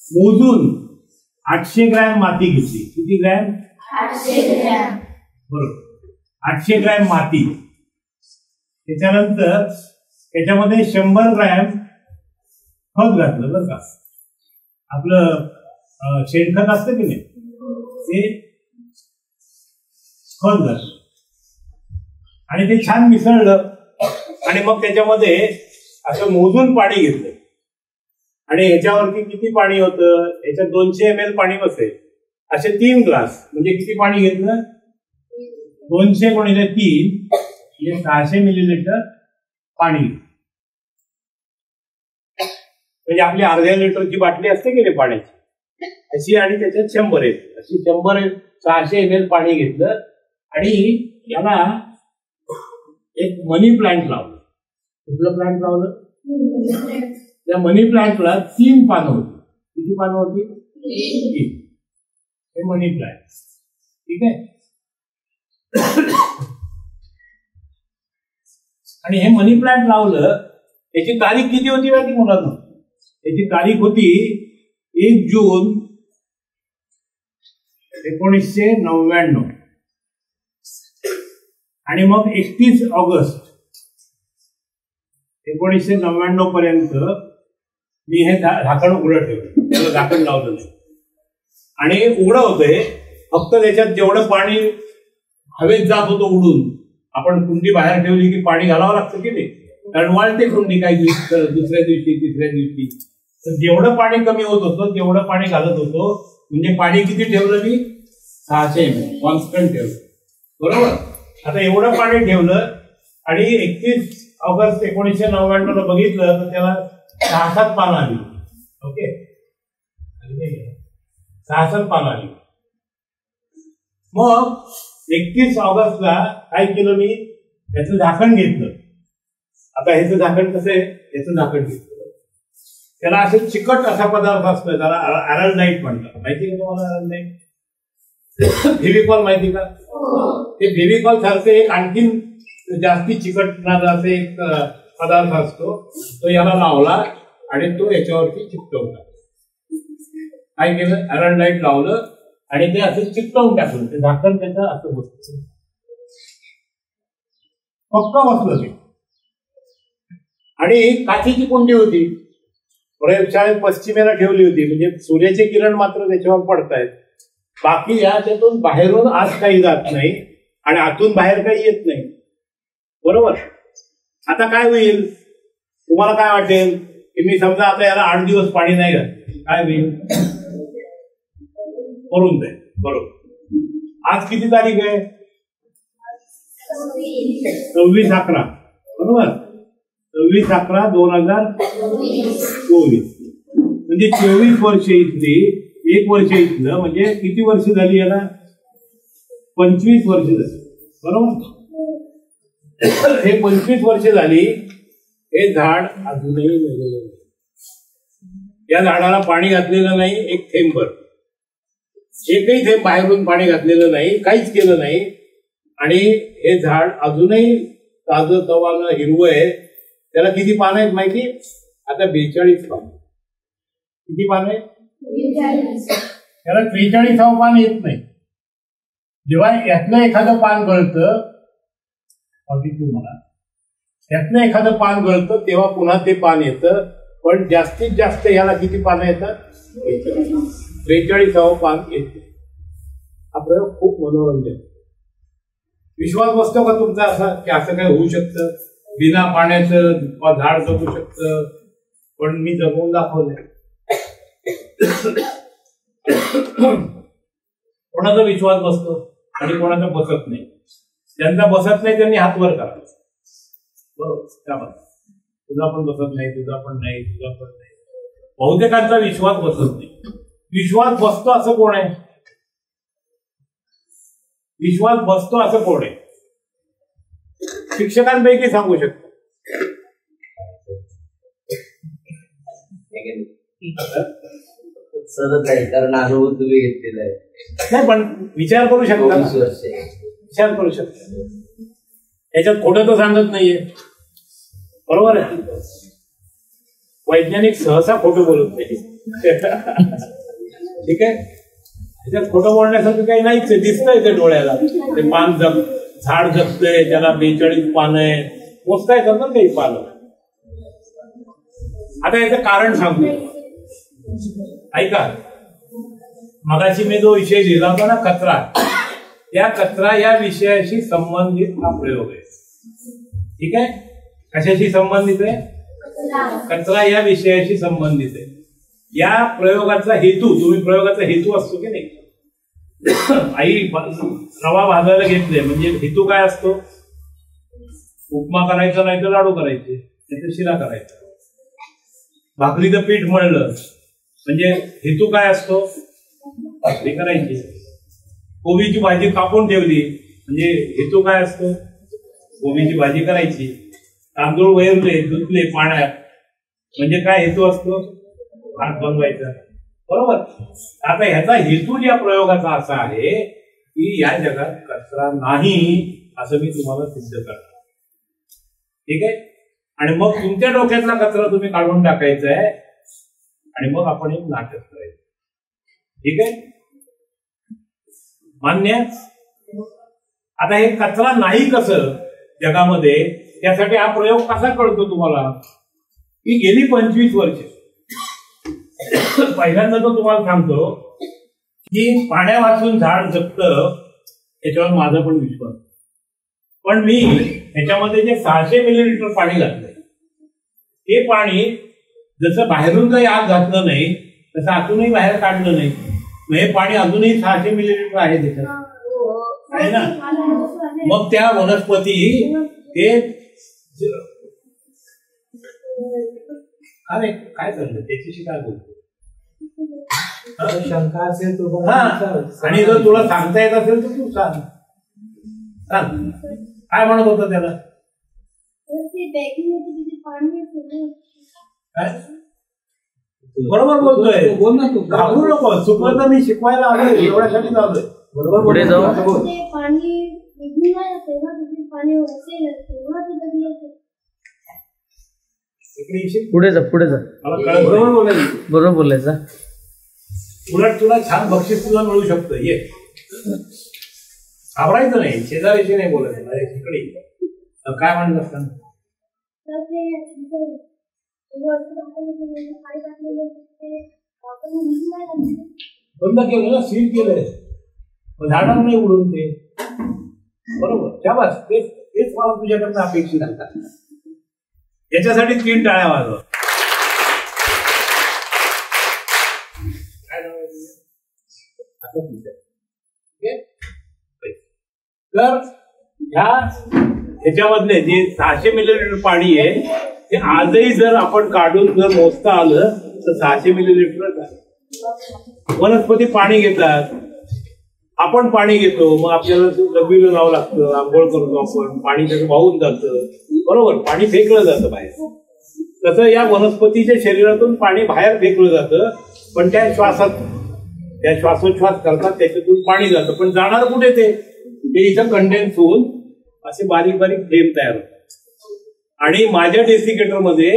मोजून 800 ग्रॅम माती घेतली. किती ग्रॅम? 800 ग्रॅम. बरोबर, 800 ग्रॅम माती. त्याच्यानंतर त्याच्यामध्ये 100 ग्रॅम खत घातलं बरं का. आपलं शेणखत असतं की नाही, ते खत घातलं आणि ते छान मिसळलं. आणि मग त्याच्यामध्ये असं मोजून पाणी घेतलं. आणि ह्याच्यावरती किती पाणी होतं? ह्याच्यात 200 ml पाणी बसेल. असे 3 ग्लास, म्हणजे किती पाणी घेतलं? 200 गुणिले 3 म्हणजे 600 मिलीलिटर पाणी. म्हणजे आपली अर्ध्या लिटरची बाटली असते की नाही पाण्याची अशी, आणि त्याच्यात 100 आहे अशी 100 600 ml पाणी घेतलं आणि याला एक मनी प्लांट लावलं. कुठलं प्लांट लावलं? त्या मनी प्लांटला 3 पानं होती. किती पानं होती? 3. हे मनी प्लांट. ठीक आहे. आणि हे मनी प्लांट लावलं. त्याची तारीख किती होती माहिती मुलांना? त्याची तारीख होती 1 जून 1999 आणि मग 31 ऑगस्ट 1999 पर्यंत मी हे झाकण उघडं ठेवलं. त्याला झाकण लावलं नाही आणि उघडं होतंय. फक्त त्याच्यात जेवढं पाणी हवेत जात होतं उडून, आपण कुंडी बाहेर ठेवली की पाणी घालावं लागतं की नाही, कारण वाळते कुंडी काही दुसऱ्या दिवशी तिसऱ्या दिवशी. तर जेवढं पाणी कमी होत होतं तेवढं पाणी घालत होतो. म्हणजे पाणी किती ठेवलं मी? 600 ml कॉन्स्टंट ठेवलं. बरोबर. आता एवढं पाणी ठेवलं आणि 31 ऑगस्ट 1999 बघितलं तर त्याला 6-7 पानं आली. ओके, 6-7 पानं आली. मग 31 ऑगस्टला काय केलं मी? याचं झाकण घेतलं. आता ह्याचं झाकण कसं आहे? याचं झाकण घेतलं. त्याला असं चिकट असा पदार्थ असतो, त्याला अरलनाईट म्हणतात. माहिती का तुम्हाला अरलनाईट? फेविकॉल माहिती का? ते फेविकॉल सारखं एक आणखीन जास्ती चिकटणारा असे एक पदार्थ असतो. तो याला लावला आणि तो याच्यावरती चिकटवला. काय केलं? अरलनाईट लावलं आणि ते असं चिकटवून टाकलं. ते झाकण त्याचं असं बसलं, पक्का बसलं ते. आणि काचेची कुंडी होती. प्रयोगशाळेत पश्चिमेला ठेवली होती, म्हणजे सूर्याचे किरण मात्र त्याच्यावर पडतायत. बाकी या त्यातून बाहेरून आत काही जात नाही आणि आतून बाहेर काही येत नाही. बरोबर. आता काय होईल? तुम्हाला काय वाटेल की मी समजा आता याला 8 दिवस पाणी नाही घातलं, काय होईल? करून जाईल. बरोबर. आज किती तारीख आहे? 26/11. बरोबर. 26/11/2024. म्हणजे 24 वर्ष इथली, 1 वर्ष इथलं, म्हणजे किती वर्ष झाली याला? 25 वर्ष झाली. बरोबर. हे 25 वर्ष झाली. हे झाड अजूनही मेलेलं नाही. या झाडाला पाणी घातलेलं नाही एक थेंबर. एकही थेंब बाहेरून पाणी घातलेलं नाही, काहीच केलं नाही. आणि हे झाड अजूनही ताजं तवानं हिरवं आहे. त्याला किती पानं आहेत माहिती? आता 42 पानं. किती पानं आहेत? त्याला 43व पान येत नाही. जेव्हा यातलं एखादं पान गळतं, 42 म्हणा, यातलं एखादं पान गळतं तेव्हा पुन्हा ते पान येतं. पण जास्तीत जास्त याला किती पानं येतात? 43व पान येतं. हा प्रयोग खूप मनोरंजक. विश्वास बसतो का तुमचा असा की असं काय होऊ शकतं? बिना पाण्याचं झाड जगू शकतं. पण मी जगवून दाखवलंय. कोणाचा विश्वास बसतो आणि कोणाचा बसत नाही. ज्यांचा बसत नाही त्यांनी हात वर करायचा. बरोबर. त्यामध्ये तुझा पण बसत नाही, तुझा पण नाही, तुझा पण नाही. बहुतेकांचा विश्वास बसत नाही. विश्वास बसतो असं कोण आहे? विश्वास बसतो असं कोण आहे? शिक्षकांपैकी सांगू शकतो. सरच आहे, कारण अनुभव तुम्ही घेतलेला आहे. नाही, पण विचार करू शकता. विचार करू शकता. याच्यात खोटं तर सांगत नाहीये. बरोबर आहे. वैज्ञानिक सहसा खोटं बोलत नाही. ठीक आहे. त्याच्यात खोटं बोलण्यासारखं काही नाहीच आहे. दिसतंय ते डोळ्याला. ते पान झाड जगतंय, त्याला 42 पानं आहे. मोजता येतात ना काही पानं. आता याचं कारण सांगतो. ऐका. मगाशी मी जो विषय लिहिला होता ना, कचरा, त्या कचरा या विषयाशी संबंधित हा प्रयोग आहे. ठीक आहे. कशाशी संबंधित आहे? कचरा या विषयाशी संबंधित आहे. या प्रयोगाचा हेतू, तुम्ही प्रयोगाचा हेतू असतो की नाही, आई रवा भाजायला घेतले म्हणजे हेतू काय असतो? उपमा करायचा नाही तर लाडू करायचे, नाही तर शिरा करायचा. भाकरीचं पीठ मळलं म्हणजे हेतू काय असतो? भाकरी करायची. कोबीची भाजी कापून ठेवली म्हणजे हेतू काय असतो? कोबीची भाजी करायची. तांदूळ वैरले धुतले पाण्यात म्हणजे काय हेतू असतो? भात बनवायचा. बरोबर. आता ह्याचा हेतू या प्रयोगाचा असा आहे की या जगात कचरा नाही असं मी तुम्हाला सिद्ध करणार. ठीक आहे. आणि मग तुमच्या डोक्यातला कचरा तुम्ही काढून टाकायचा आहे आणि मग आपण एक नाटक करायचं. ठीक आहे. मान्य? आता हे कचरा नाही कसं जगामध्ये, त्यासाठी हा प्रयोग कसा कळतो तुम्हाला की गेली 25 वर्ष पहिल्यांदा तो तुम्हाला सांगतो की पाण्या वाचून झाड जगतं याच्यावर माझा पण विश्वास. पण मी ह्याच्यामध्ये जे 600 मिलीलिटर पाणी घातलंय ते पाणी जसं बाहेरून काही आत घातलं नाही तसं आतूनही बाहेर काढलं नाही. मग हे पाणी अजूनही 600 मिलीलिटर आहे त्याच्यात आहे ना. मग त्या वनस्पती ते अरे काय चाललं त्याच्याशी काय बोलतो? शंका असेल तो आणि जर तुला सांगता येत असेल तर तू सांग. काय म्हणत होतं त्याला? बरोबर बोलतोय. बोल ना तू. घाबरू नको. चुकलं तर मी शिकवायला आलोय, एवढ्यासाठी आलोय. बरोबर पुढे जाऊ. पुढे जा पुढे जा. मला कळत बरोबर बोलायचं. बरोबर बोलायचं. उलट तुला छान बक्षीस तुला मिळू शकतं. ये घाबरायचं नाही, शेजारीशी नाही बोलायचं. अरे तिकडे काय म्हणत असताना बंद केलं ना, सील केलंय, झाडावर नाही उडून ते. बरोबर. त्याबास तेच मला तुझ्याकडनं अपेक्षित आहे. याच्यासाठी 3 टाळ्या वाजवा. तर ह्याच्यामधले जे 600 मिलीलिटर पाणी आहे ते आजही जर आपण काढून जर मोजता आलं तर 600 मिलीलिटर. वनस्पती पाणी घेतात, आपण पाणी घेतो, मग आपल्याला डबीला जावं लागतं, आंघोळ करतो आपण, पाणी त्याचं वाहून जातं. बरोबर. पाणी फेकलं जातं बाहेर. तसं या वनस्पतीच्या शरीरातून पाणी बाहेर फेकलं जातं, पण त्या श्वासोच्छ्वास करतात त्याच्यातून पाणी जातं. पण जाणार कुठे ते इथं कंडेन्स होऊन असे बारीक बारीक थेंब तयार होतात. आणि माझ्या डेसिकेटरमध्ये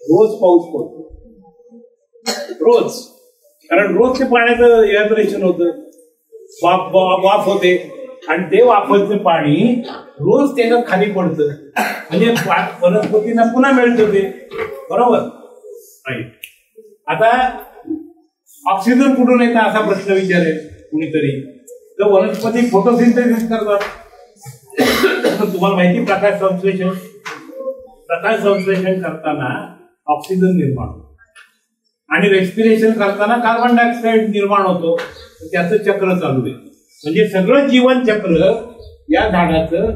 रोज पाऊस पडतो. रोज. कारण रोज ते पाण्याचं इव्हॅपोरेशन होतं, वाफ होते आणि ते वाफाचं पाणी रोज त्याच्यात खाली पडतं म्हणजे वनस्पतींना पुन्हा मिळतं ते. बरोबर. राईट. आता ऑक्सिजन कुठून येतं असा प्रश्न विचारेल कुणीतरी. तर वनस्पती फोटोसिंथेसिस करतात. तुम्हाला माहिती प्रकाश संश्लेषण करताना ऑक्सिजन निर्माण होतो आणि रेस्पिरेशन करताना कार्बन डायऑक्साईड निर्माण होतो. त्याचं चक्र चालू आहे. म्हणजे सगळं जीवन चक्र या झाडाचं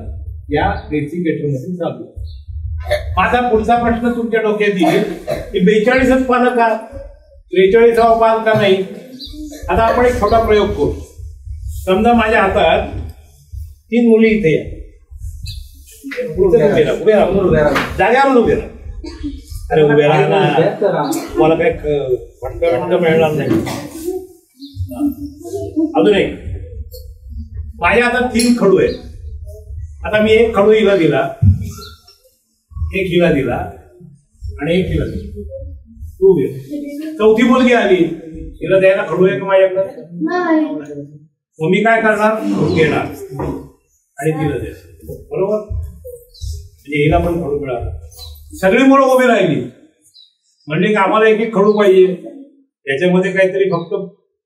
या डेसिकेटरमध्ये चालू आहे. माझा पुढचा प्रश्न तुमच्या डोक्यात येईल की 42च पानं का, 43वा पान का नाही? आता आपण एक छोटा प्रयोग करू. समजा माझ्या हातात 3 मुली इथे या. उभे राहा. जाग्यावर उभे राहा. अरे उभे राहा ना. मला काय फटका मिळणार नाही. अजून एक. माझ्या हातात 3 खडू आहेत. आता मी एक खडू हिला दिला, एक हिला दिला आणि एक हिला दिला. तू घे. 4थी मुलगी आली, तिला द्यायला खडू आहे का माझ्याकडे? मग मी काय करणार? घेणार आणि तिला द्यायचं. बरोबर. म्हणजे हिला पण खडू मिळाला. सगळी मुलं उभी राहिली म्हणजे की आम्हाला एक एक खडू पाहिजे. याच्यामध्ये काहीतरी फक्त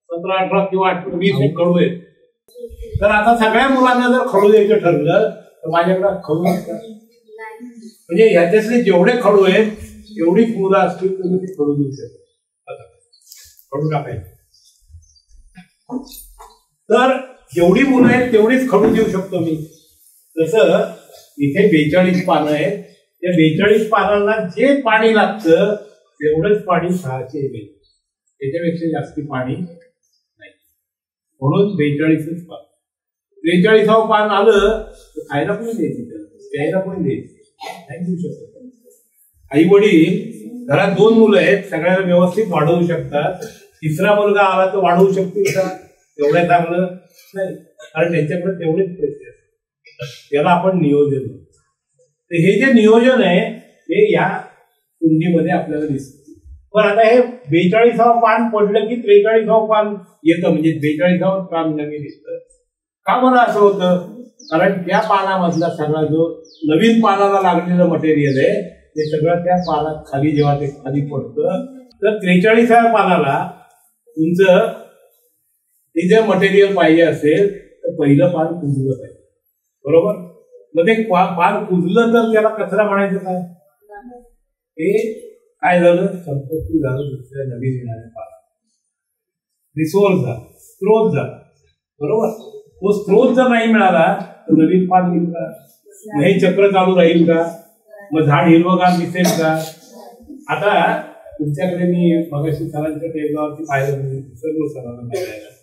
17, 18 किंवा 20 खडू आहेत. तर आता सगळ्या मुलांना जर खडू द्यायचं ठरलं तर माझ्याकडे खडू नसतात. म्हणजे ह्याच्यातले जेवढे खडू आहेत एवढीच मुलं असतील तर मी ते खडू देऊ शकतो. खडू टाकायचं. तर जेवढी मुलं आहेत तेवढीच खडू देऊ शकतो मी. तसं इथे 42 पानं आहेत. त्या 42 पानांना जे पाणी लागतं तेवढंच पाणी 600 ml, त्याच्यापेक्षा जास्ती पाणी नाही. म्हणून 42च पान. 43व पान आलं तर खायला कोणी द्यायचं, प्यायला कोणी द्यायचं नाही देऊ शकत. आई वडील घरात 2 मुलं आहेत, सगळ्यांना व्यवस्थित वाढवू शकतात. तिसरा मुलगा आला तर वाढवू शकतील का? तेवढं चांगलं नाही, कारण त्यांच्याकडे तेवढेच पैसे असतात. त्याला आपण नियोजन म्हणतो. तर हे जे नियोजन आहे हे या कुंडीमध्ये आपल्याला दिसतं. पण आता हे 42व पान पडलं की 43व पान येतं, म्हणजे 42व पान नवीन दिसतं. का बरं असं होतं? कारण त्या पानामधला सगळा जो नवीन पानाला लागलेलं मटेरियल आहे ते सगळं त्या पानात खाली जेव्हा ते खाली पडतं तर 43व्या पानाला तुमचं हे जर मटेरियल पाहिजे असेल तर पहिलं पान कुजलं पाहिजे, बरोबर? मग ते पान कुजलं तर त्याला कचरा म्हणायचं काय? हे काय झालं? संपत्ती झालं दुसऱ्या नवीन येणाऱ्या पानात. रिसोर्स झाला, स्त्रोत झाला, बरोबर? तो स्त्रोत जर नाही मिळाला तर नवीन पान येईल का? मग हे चक्र चालू राहील का? मग झाड हिरवगार दिसेल का? आता तुमच्याकडे मी मगाशी सरांच्या टेबलावरती पाहिलं, सगळं सरांना पाहिलं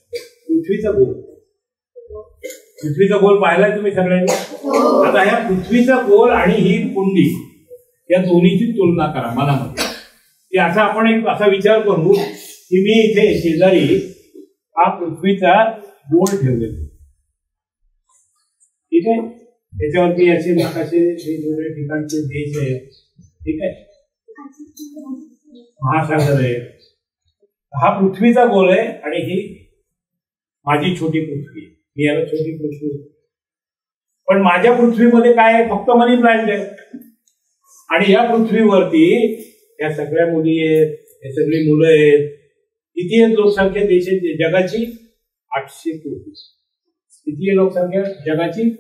पृथ्वीचा गोल. पृथ्वीचा गोल पाहिलाय तुम्ही सगळ्यांनी? आता ह्या पृथ्वीचा गोल आणि ही कुंडी या दोन्हीची तुलना करा मनामध्ये. की असा आपण एक असा विचार करू की मी इथे शेजारी हा पृथ्वीचा गोल ठेवलेला, ठीक आहे? त्याच्यावरती असे नकाशे वेगवेगळ्या ठिकाणचे देश आहेत, ठीक आहे? महासागर आहे. हा पृथ्वीचा गोल आहे आणि ही माझी छोटी पृथ्वी. मी याला छोटी पृथ्वी. पण माझ्या पृथ्वीमध्ये काय आहे? फक्त मनी प्लांट आहे. आणि या पृथ्वीवरती या सगळ्या मुली आहेत, हे सगळी मुलं आहेत. किती आहे लोकसंख्या देशाची जगाची? 800 कोटी. किती आहे लोकसंख्या जगाची?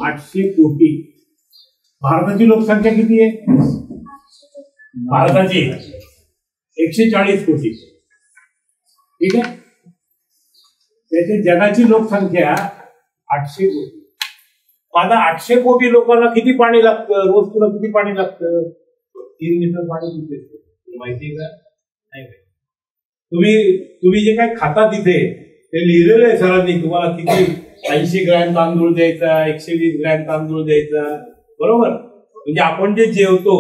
800 कोटी. भारताची लोकसंख्या किती आहे? भारताची 140 कोटी, ठीक आहे? त्याची जगाची लोकसंख्या 800 कोटी. माझा 800 कोटी लोकांना किती पाणी लागतं? रोज तुला किती पाणी लागतं? 3 लिटर पाणी पिते, माहिती का? नाही. तुम्ही जे काय खाता तिथे ते लिहिलेलं आहे सरांनी, तुम्हाला किती 80 ग्रॅम तांदूळ द्यायचा, 120 ग्रॅम तांदूळ द्यायचा, बरोबर? म्हणजे आपण जे जेवतो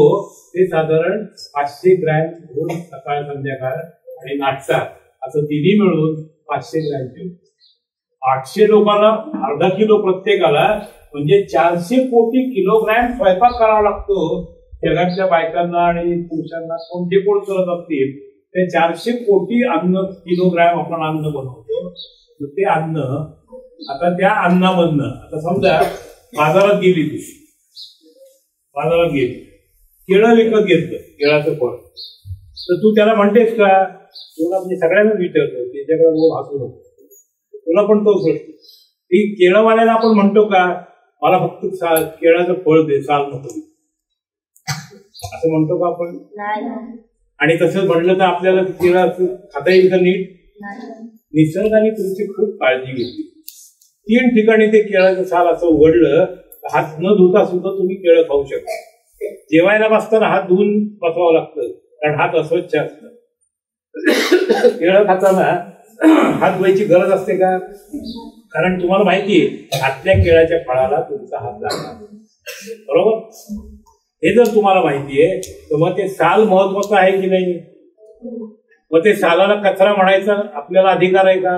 ते साधारण 500 ग्रॅम रोज सकाळ संध्याकाळ आणि नाश्ता असं तिन्ही मिळून 500 ग्रॅम जेवतो. 800 लोकांना अर्धा किलो प्रत्येकाला, म्हणजे 400 कोटी किलोग्रॅम स्वयंपाक करावा लागतो. जगातल्या बायकांना आणि पुरुषांना कोणते कोण करत असतील ते 400 कोटी अन्न किलोग्रॅम आपण अन्न बनवतो. ते अन्न आता त्या अन्नामधनं, आता समजा बाजारात गेली, तू बाजारात गेली, केळं विकत घेतलं, केळाचं फळ, तर तू त्याला म्हणतेस का? तुला म्हणजे सगळ्यांना विचारतो, त्याच्याकडे लोक हसू नको, तुला पण तो प्रश्न. ती केळवाल्याला आपण म्हणतो का मला फक्त केळाचं फळ दे, साल नको, असं म्हणतो का आपण? आणि तसंच म्हणलं तर आपल्याला केळं खाता येईल का नीट? निसर्गाने तुमची खूप काळजी घेतली. 3 ठिकाणी ते केळाचं साल असं उघडलं, हात न धुता सुद्धा तुम्ही केळं खाऊ शकता. जेवायला बसताना हात धुवून बसावं लागतं, कारण हात अस्वच्छ असतात. केळं खाताना हात धुवायची गरज असते का? कारण तुम्हाला माहितीये आतल्या केळाच्या फळाला तुमचा हात लागणार, बरोबर? हे जर तुम्हाला माहितीये तर मग ते साल महत्वाचं आहे की नाही? मग ते सालाला कचरा म्हणायचा आपल्याला अधिकार आहे का?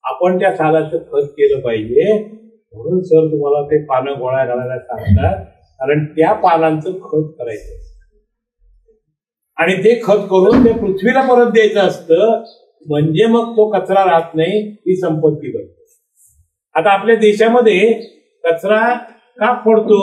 आपण त्या सालाचं खत केलं पाहिजे. म्हणून सर तुम्हाला ते पानं गोळा घालायला सांगतात, कारण त्या पानांचं खत करायचं आणि ते खत करून ते पृथ्वीला परत द्यायचं असतं. म्हणजे मग तो कचरा राहत नाही, ती संपत्ती बनते. आता आपल्या देशामध्ये कचरा का पडतो?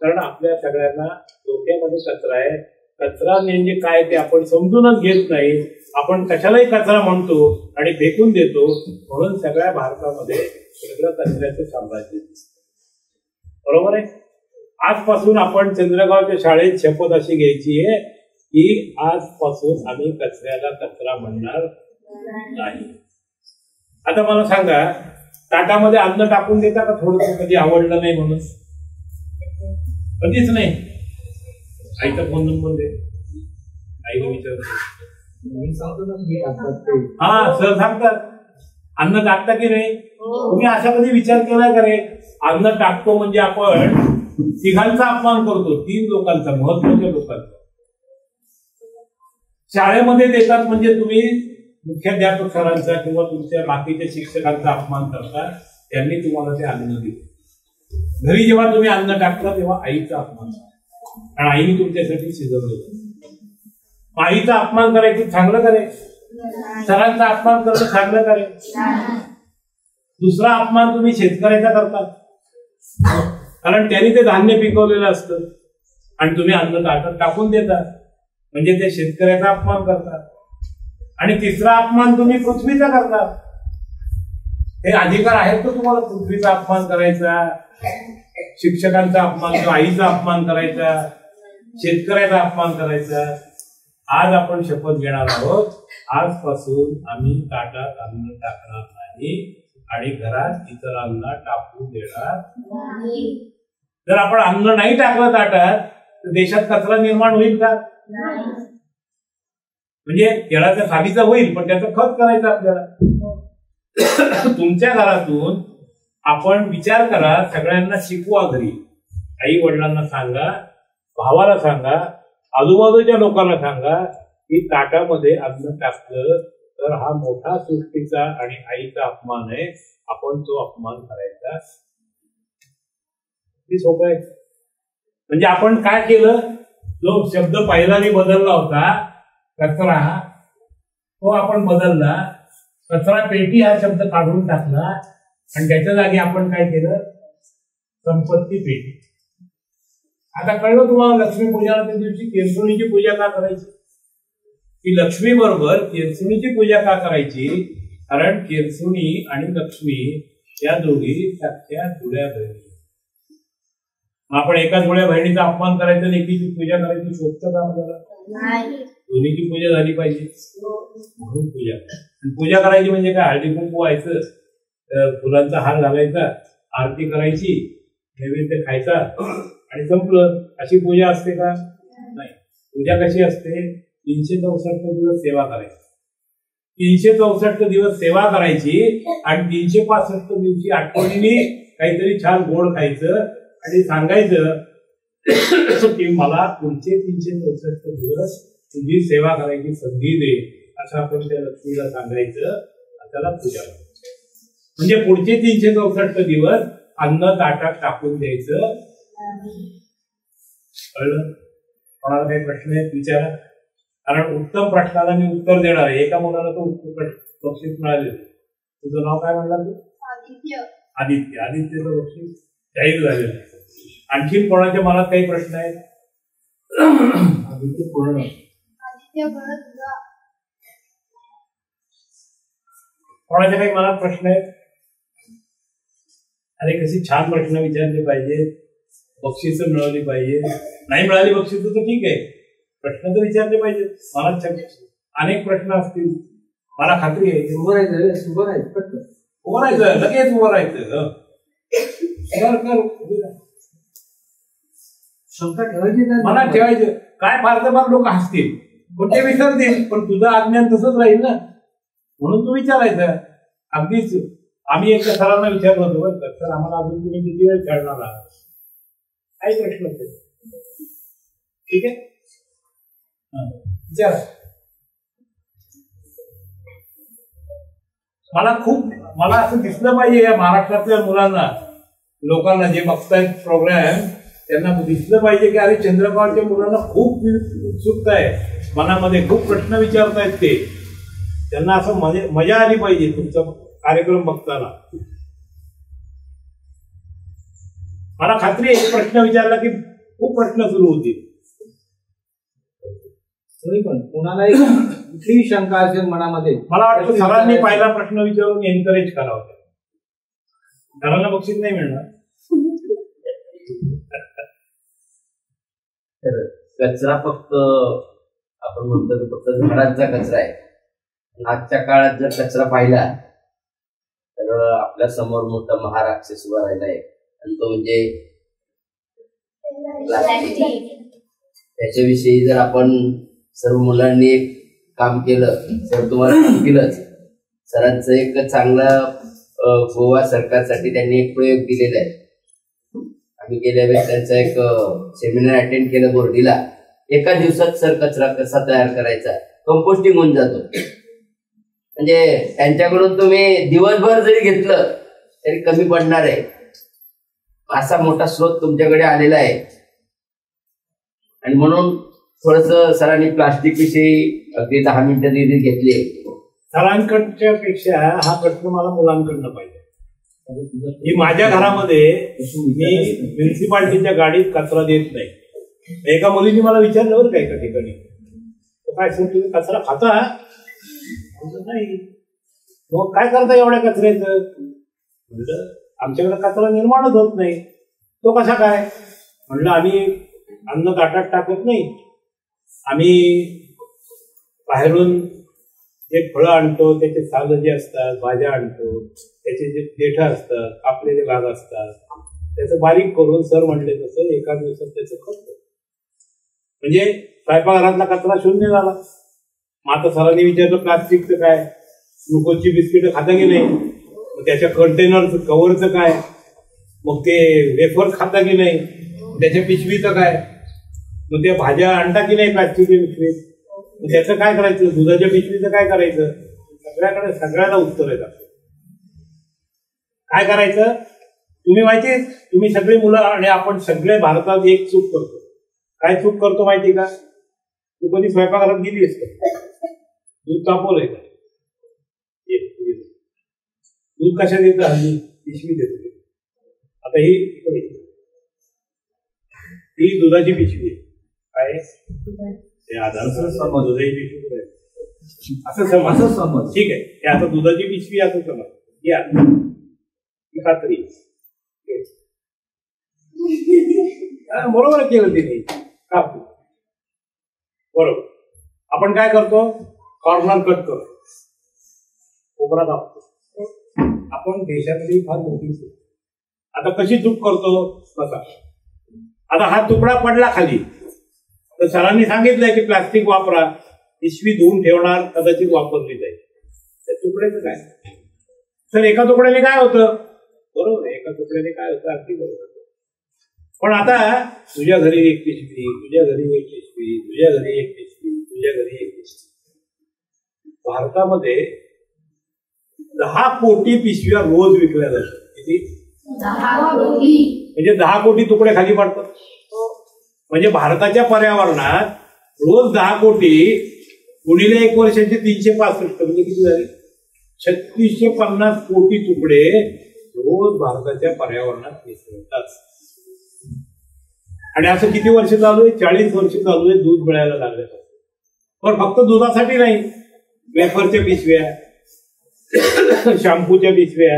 कारण आपल्या सगळ्यांना डोक्यामध्ये कचरा आहे. कचरा म्हणजे काय ते आपण समजूनच घेत नाही. आपण कशालाही कचरा म्हणतो आणि फेकून देतो. म्हणून सगळ्या भारतामध्ये सगळं कचऱ्याचं साम्राज्य, बरोबर आहे? आजपासून आपण चंद्रगावच्या शाळेत शपथ अशी घ्यायची आहे की आजपासून आम्ही कचऱ्याला कचरा म्हणणार नाही. आता मला सांगा, ताटामध्ये अन्न टाकून देता का थोडं, कधी आवडलं नाही म्हणून? कधीच नाही. आईचा फोन नंबर दे, आईला विचारतो. मी सांगतो ना, मी टाकतात ते. हा सर सांगतात, अन्न टाकता की नाही? तुम्ही असा कधी विचार केलाय का रे? अन्न टाकतो म्हणजे आपण तिघांचा अपमान करतो, 3 लोकांचा, महत्वाच्या लोकांचा. शाळेमध्ये देतात म्हणजे तुम्ही मुख्याध्यापक सरांचा किंवा तुमच्या बाकीच्या शिक्षकांचा अपमान करता, त्यांनी तुम्हाला ते अन्न दिले. घरी जेव्हा तुम्ही अन्न टाकता तेव्हा आईचा अपमान, कारण आईने तुमच्यासाठी शिजवलं. आईचा अपमान करायचं चांगलं करे, सरांचा अपमान करणं चांगलं करे. दुसरा अपमान तुम्ही शेतकऱ्याचा करता, कारण त्यांनी ते धान्य पिकवलेलं असतं आणि तुम्ही अन्न ताटात टाकून देता, म्हणजे ते शेतकऱ्याचा अपमान करतात. आणि तिसरा अपमान तुम्ही पृथ्वीचा करता. हे अधिकार आहेत तर तुम्हाला पृथ्वीचा अपमान करायचा, शिक्षकांचा अपमान किंवा आईचा अपमान करायचा, शेतकऱ्याचा अपमान करायचा. आज आपण शपथ घेणार आहोत, आजपासून आम्ही ताटात अन्न टाकणार नाही आणि घरात इतरांना टाकू देणार नाही. जर आपण अन्न नाही टाकलं ताटात तर देशात कचरा निर्माण होईल का? म्हणजे केळाच्या सालीचा होईल, पण त्याचं खत करायचं आपल्याला. तुमच्या घरातून आपण विचार करा, सगळ्यांना शिकवा. घरी आई वडिलांना सांगा, भावाला सांगा, आजूबाजूच्या लोकांना सांगा की ताटामध्ये अन्न टाकलं तर हा मोठा सृष्टीचा आणि आईचा अपमान आहे, आपण तो अपमान करायचा. किती सोपं आहे. म्हणजे आपण काय केलं, जो शब्द पहिला बदलला होता कचरा, तो आपण बदलला. कचरा पेटी हा शब्द काढून टाकला आणि त्याच्या जागी आपण काय केलं, संपत्ती पेटी. आता कळलं तुम्हाला लक्ष्मीपूजनाच्या दिवशी केरसुणीची पूजा का करायची? की लक्ष्मी बरोबर केरसुणीची पूजा का करायची? कारण केरसुणी आणि लक्ष्मी या दोघी सख्या जुळ्या बहिणी. आपण एका जुळ्या बहिणीचा अपमान करायचा, लेकीची पूजा करायची शोभतं का आपल्याला? दोन्हीची पूजा झाली पाहिजे म्हणून पूजा. आणि पूजा करायची म्हणजे काय, हळदी कुंकू व्हायचं, फुलांचा हार घालायचा, आरती करायची, नैवेद्य खायचा आणि संपलं. अशी पूजा असते का? नाही. पूजा कशी असते, 364 दिवस सेवा करायची. 364 दिवस सेवा करायची आणि 365 दिवशी आठवणीने काहीतरी छान गोड खायचं आणि सांगायचं की मला पुढचे 364 दिवस तुझी सेवा करायची संधी दे, असं आपण त्या लक्ष्मीला सांगायचं. त्याला पूजा करायची. म्हणजे पुढचे 364 दिवस अन्न ताटात टाकून द्यायचं. कळलं? कोणाला काही प्रश्न आहेत विचारा, कारण उत्तम प्रश्नाला मी उत्तर देणार आहे. एका मुलाला तो बक्षीस मिळाले. तुझं नाव काय म्हणलं तू? आदित्य. आदित्यचं बक्षीस जाहीर झालेलं आहे. आणखी कोणाच्या मनात काही प्रश्न आहेत? आदित्य पूर्ण. कोणाच्या काही मनात प्रश्न आहेत? अरे कशी छान प्रश्न विचारले पाहिजे, बक्षीस मिळवली पाहिजे. नाही मिळाली बक्षीस तर ठीक आहे, प्रश्न तर विचारले पाहिजे. मनात अनेक प्रश्न असतील, मला खात्री आहे. उभं राहायचं, उभं राहायचं, लगेच उभं राहायचं. शंका ठेवायची मनात ठेवायचं. काय फार तर फार लोक हसतील, पण ते विसरतील, पण तुझं अज्ञान तसंच राहील ना, म्हणून तू विचारायचं. अगदीच आम्ही एका सरांना विचारलं होतं, बरं सर आम्हाला अजून तुम्ही किती वेळ खेळणार आहात, काही प्रश्न होते. ठीक आहे, विचार. मला असं दिसलं पाहिजे या महाराष्ट्रातल्या मुलांना, लोकांना जे बघतायत प्रोग्राम, त्यांना दिसलं पाहिजे की अरे चंद्रकांतच्या मुलांना खूप उत्सुकता आहे, मनामध्ये खूप प्रश्न विचारतायत ते. त्यांना असं मजा आली पाहिजे तुमचा कार्यक्रम बघताना. मला खात्री आहे प्रश्न विचारला की खूप प्रश्न सुरू होतील. पण कोणाला कुठलीही शंका असेल मनामध्ये, मला वाटतं सरांनी पहिला प्रश्न विचारून एनकरेज करावा. घराला बक्षीस नाही मिळणार. कचरा फक्त आपण म्हणतो फक्त झाडांचा कचरा आहे. आजच्या काळात जर कचरा पाहिला तर आपल्या समोर मोठा महाराक्षस उभा राहिलाय आणि तो म्हणजे प्लास्टिक. त्याच्याविषयी जर आपण सर्व मुलांनी एक काम केलं, सर तुम्हाला काम केलंच, सरांचं एक चांगला गोवा सरकारसाठी त्यांनी एक प्रयोग दिलेला आहे. आम्ही गेल्या वेळेस त्यांचा एक सेमिनार अटेंड केलं बोर्डीला. एका दिवसात सर कचरा कसा तयार करायचा, कंपोस्टिंग होऊन जातो. म्हणजे त्यांच्याकडून तुम्ही दिवसभर जरी घेतलं तरी कमी पडणार आहे. असा मोठा स्रोत तुमच्याकडे आलेला आहे. आणि म्हणून थोडस सरांनी प्लास्टिक विषयी अगदी 10 मिनिटं घेतली. सरांकडच्या पेक्षा हा प्रश्न मला मुलांकडनं पाहिजे. मी माझ्या घरामध्ये मी म्युन्सिपाल्टीच्या गाडीत कचरा देत नाही. एका मुलीने मला विचारलं बरं का एका ठिकाणी, काय सर तुम्ही कचरा खाता? नाही. मग काय करता एवढ्या कचऱ्याचं? म्हणलं आमच्याकडे कचरा निर्माणच होत नाही. तो कसा काय? म्हणलं आम्ही अन्न ताटात टाकत नाही, आम्ही बाहेरून जे फळं आणतो त्याचे सालं जे असतात, भाज्या आणतो, त्याचे जे देठं असतात, कापलेले भाग असतात, त्याचं बारीक करून सर म्हणले तसं एका दिवसात त्याचं करतो. म्हणजे स्वयंपाकघरातला कचरा शून्य झाला. मग आता सरांनी विचारलं प्लास्टिकचं काय, ग्लुकोजची बिस्किटं खाता की नाही, मग त्याच्या कंटेनरचं कव्हरचं काय, मग ते वेफर खाता की नाही, त्याच्या पिशवीचं काय, मग त्या भाज्या आणता की नाही प्लास्टिकच्या पिशवीत, त्याचं काय करायचं, दुधाच्या पिशवीचं काय करायचं? सगळ्याला उत्तर येतात. काय करायचं तुम्ही माहिती? तुम्ही सगळी मुलं आणि आपण सगळे भारतात एक चूक करतो. काय चूक करतो माहिती का? तू कधी स्वयंपाकघरात गेलीस का? दूध तापवलंय का? दूध कशा देतं हल्ली? पिशवी देतो. आता ही दुधाची पिशवी आहे. काय आधार दुधाची पिशवी असं समज. ठीक आहे, हे आता दुधाची पिशवी असं समज. या खात्री बरोबर केलं तिने कापू. बरोबर. आपण काय करतो? कॉर्नर कट करतो, कोपरा कापतो. आपण देशातली फार मोठी चूक. आता कशी चूक करतो बघा. आता हा तुकडा पडला खाली, तर सरांनी सांगितलंय की प्लास्टिक वापरा, पिशवी धुवून ठेवणार, कदाचित वापरली जाईल. त्या तुकड्याचं काय? तर एका तुकड्याने काय होतं? बरोबर, एका तुकड्याने काय होतं? अगदी बरोबर. पण आता तुझ्या घरी एक पिशवी, तुझ्या घरी एक पिशवी, तुझ्या घरी एक पिशवी, तुझ्या घरी एक पिशवी. भारतामध्ये 10 कोटी पिशव्या रोज विकल्या जातात. किती? 10 कोटी. म्हणजे 10 कोटी तुकडे खाली पडतात. म्हणजे भारताच्या पर्यावरणात रोज 10 कोटी गुणिले 1 वर्षाचे 365 म्हणजे किती झाले? 3650 कोटी तुकडे रोज भारताच्या पर्यावरणात मिसळतात. आणि असं किती वर्ष चालू आहे? 40 वर्ष चालू आहे. दूध मिळायला लागले. पण फक्त दुधासाठी नाही, वेफरच्या पिशव्या, शॅम्पूच्या पिशव्या,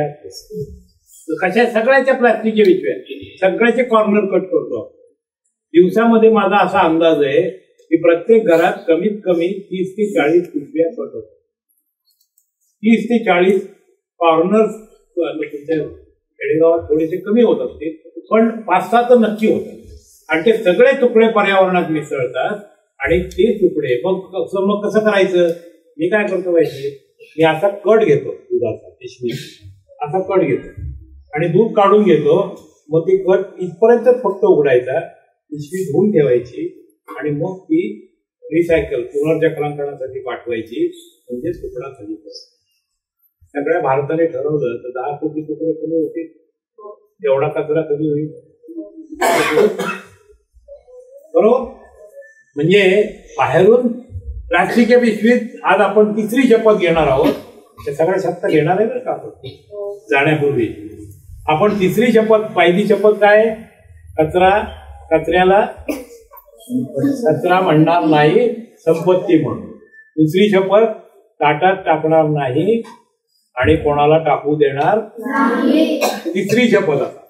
कशा सगळ्याच्या प्लास्टिकच्या पिशव्या, सगळ्याचे कॉर्नर कट करतो. दिवसामध्ये माझा असा अंदाज आहे की प्रत्येक घरात कमीत कमी 30 ते 40 पिशव्या कट होतात. 30 ते 40 कॉर्नर्स. तुमच्या खेडेगावात थोडेसे कमी होतात ते, पण 5-6 तर नक्की होतात. आणि ते सगळे तुकडे पर्यावरणात मिसळतात. आणि ते तुकडे मग कसं करायचं? मी काय करतो माहिती? मी असा कट घेतो दुधाचा, पिशवी असा कट घेतो आणि दूध काढून घेतो. मग ती कट इथपर्यंत फक्त उघडायचा, पिशवी धुवून ठेवायची आणि मग ती रिसायकल पुनर्चक्रांकरणासाठी पाठवायची. म्हणजे तुकडा खाली पडतो. सगळ्या भारताने ठरवलं तर 10 कोटी तुकडे कमी होतील, तेवढा कचरा कमी होईल. बरोबर. म्हणजे बाहेरून प्लास्टिकच्या पिशवीत आज आपण 3री शपथ घेणार आहोत. त्या सगळ्या शपथ घेणार आहे का आपण जाण्यापूर्वी? आपण 3री शपथ, पहिली शपथ काय? कचऱ्याला कचरा म्हणणार नाही, संपत्ती म्हणून. 2री शपथ, ताटात टाकणार नाही आणि कोणाला टाकू देणार नाही. 3री शपथ आता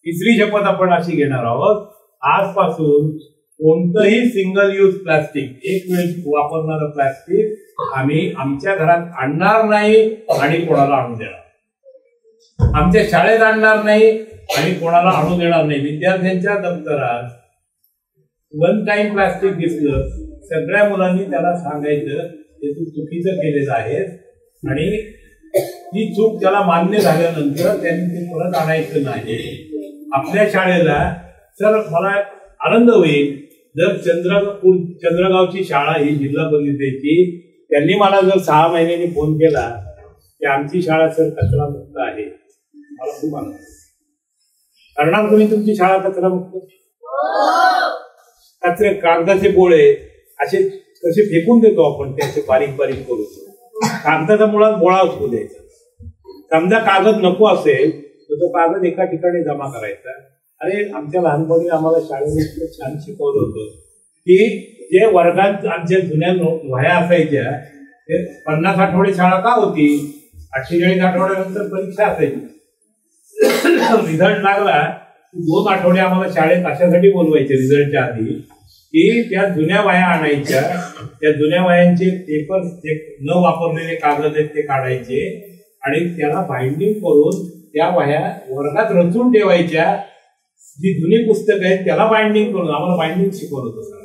3री शपथ आपण अशी घेणार आहोत, आजपासून कोणतंही सिंगल यूज प्लास्टिक, एक वेळ वापरणारं प्लास्टिक आम्ही आमच्या घरात आणणार नाही आणि कोणाला आणून देणार. आमच्या शाळेत आणणार नाही आणि कोणाला आणून देणार नाही. विद्यार्थ्यांच्या दप्तरात वन टाइम प्लास्टिक दिसलं, सगळ्या मुलांनी त्याला सांगायचं ते तू चुकीचं केलेलं आहे आणि ती चूक त्याला मान्य झाल्यानंतर त्यांनी ते परत आणायचं नाही. आपल्या शाळेला सर मला आनंद होईल जर चंद्रगावची शाळा ही जिल्हा परिषदेची, त्यांनी मला जर 6 महिन्यांनी फोन केला की आमची शाळा सर कचरा मुक्त आहे, मला खूप आनंद करणार. तुम्ही तुमची शाळा कचरा मुक्त? कचरे कागदाचे बोळे असे कसे फेकून देतो आपण, त्याचे बारीक बारीक करून कागदाचा मुळात बोळा असू द्यायचा. समजा कागद नको असेल तर तो कागद एका ठिकाणी जमा करायचा. अरे आमच्या लहानपणी आम्हाला शाळेने इतकं छान शिकवलं होतं की जे वर्गात आमच्या जुन्या वह्या असायच्या ते 50 आठवडे शाळा का होती, 48 आठवड्यानंतर परीक्षा असायची. रिझल्ट लागला की 2 आठवडे आम्हाला शाळेत अशासाठी बोलवायचे रिझल्टच्या आधी की त्या जुन्या वह्या आणायच्या, त्या जुन्या वह्यांचे पेपर न वापरलेले कागद आहेत ते काढायचे आणि त्याला बाइंडिंग करून त्या वह्या वर्गात रचून ठेवायच्या. जी जुनी पुस्तकं आहेत त्याला बाइंडिंग करून, आम्हाला बाइंडिंग शिकवलं होतं सर.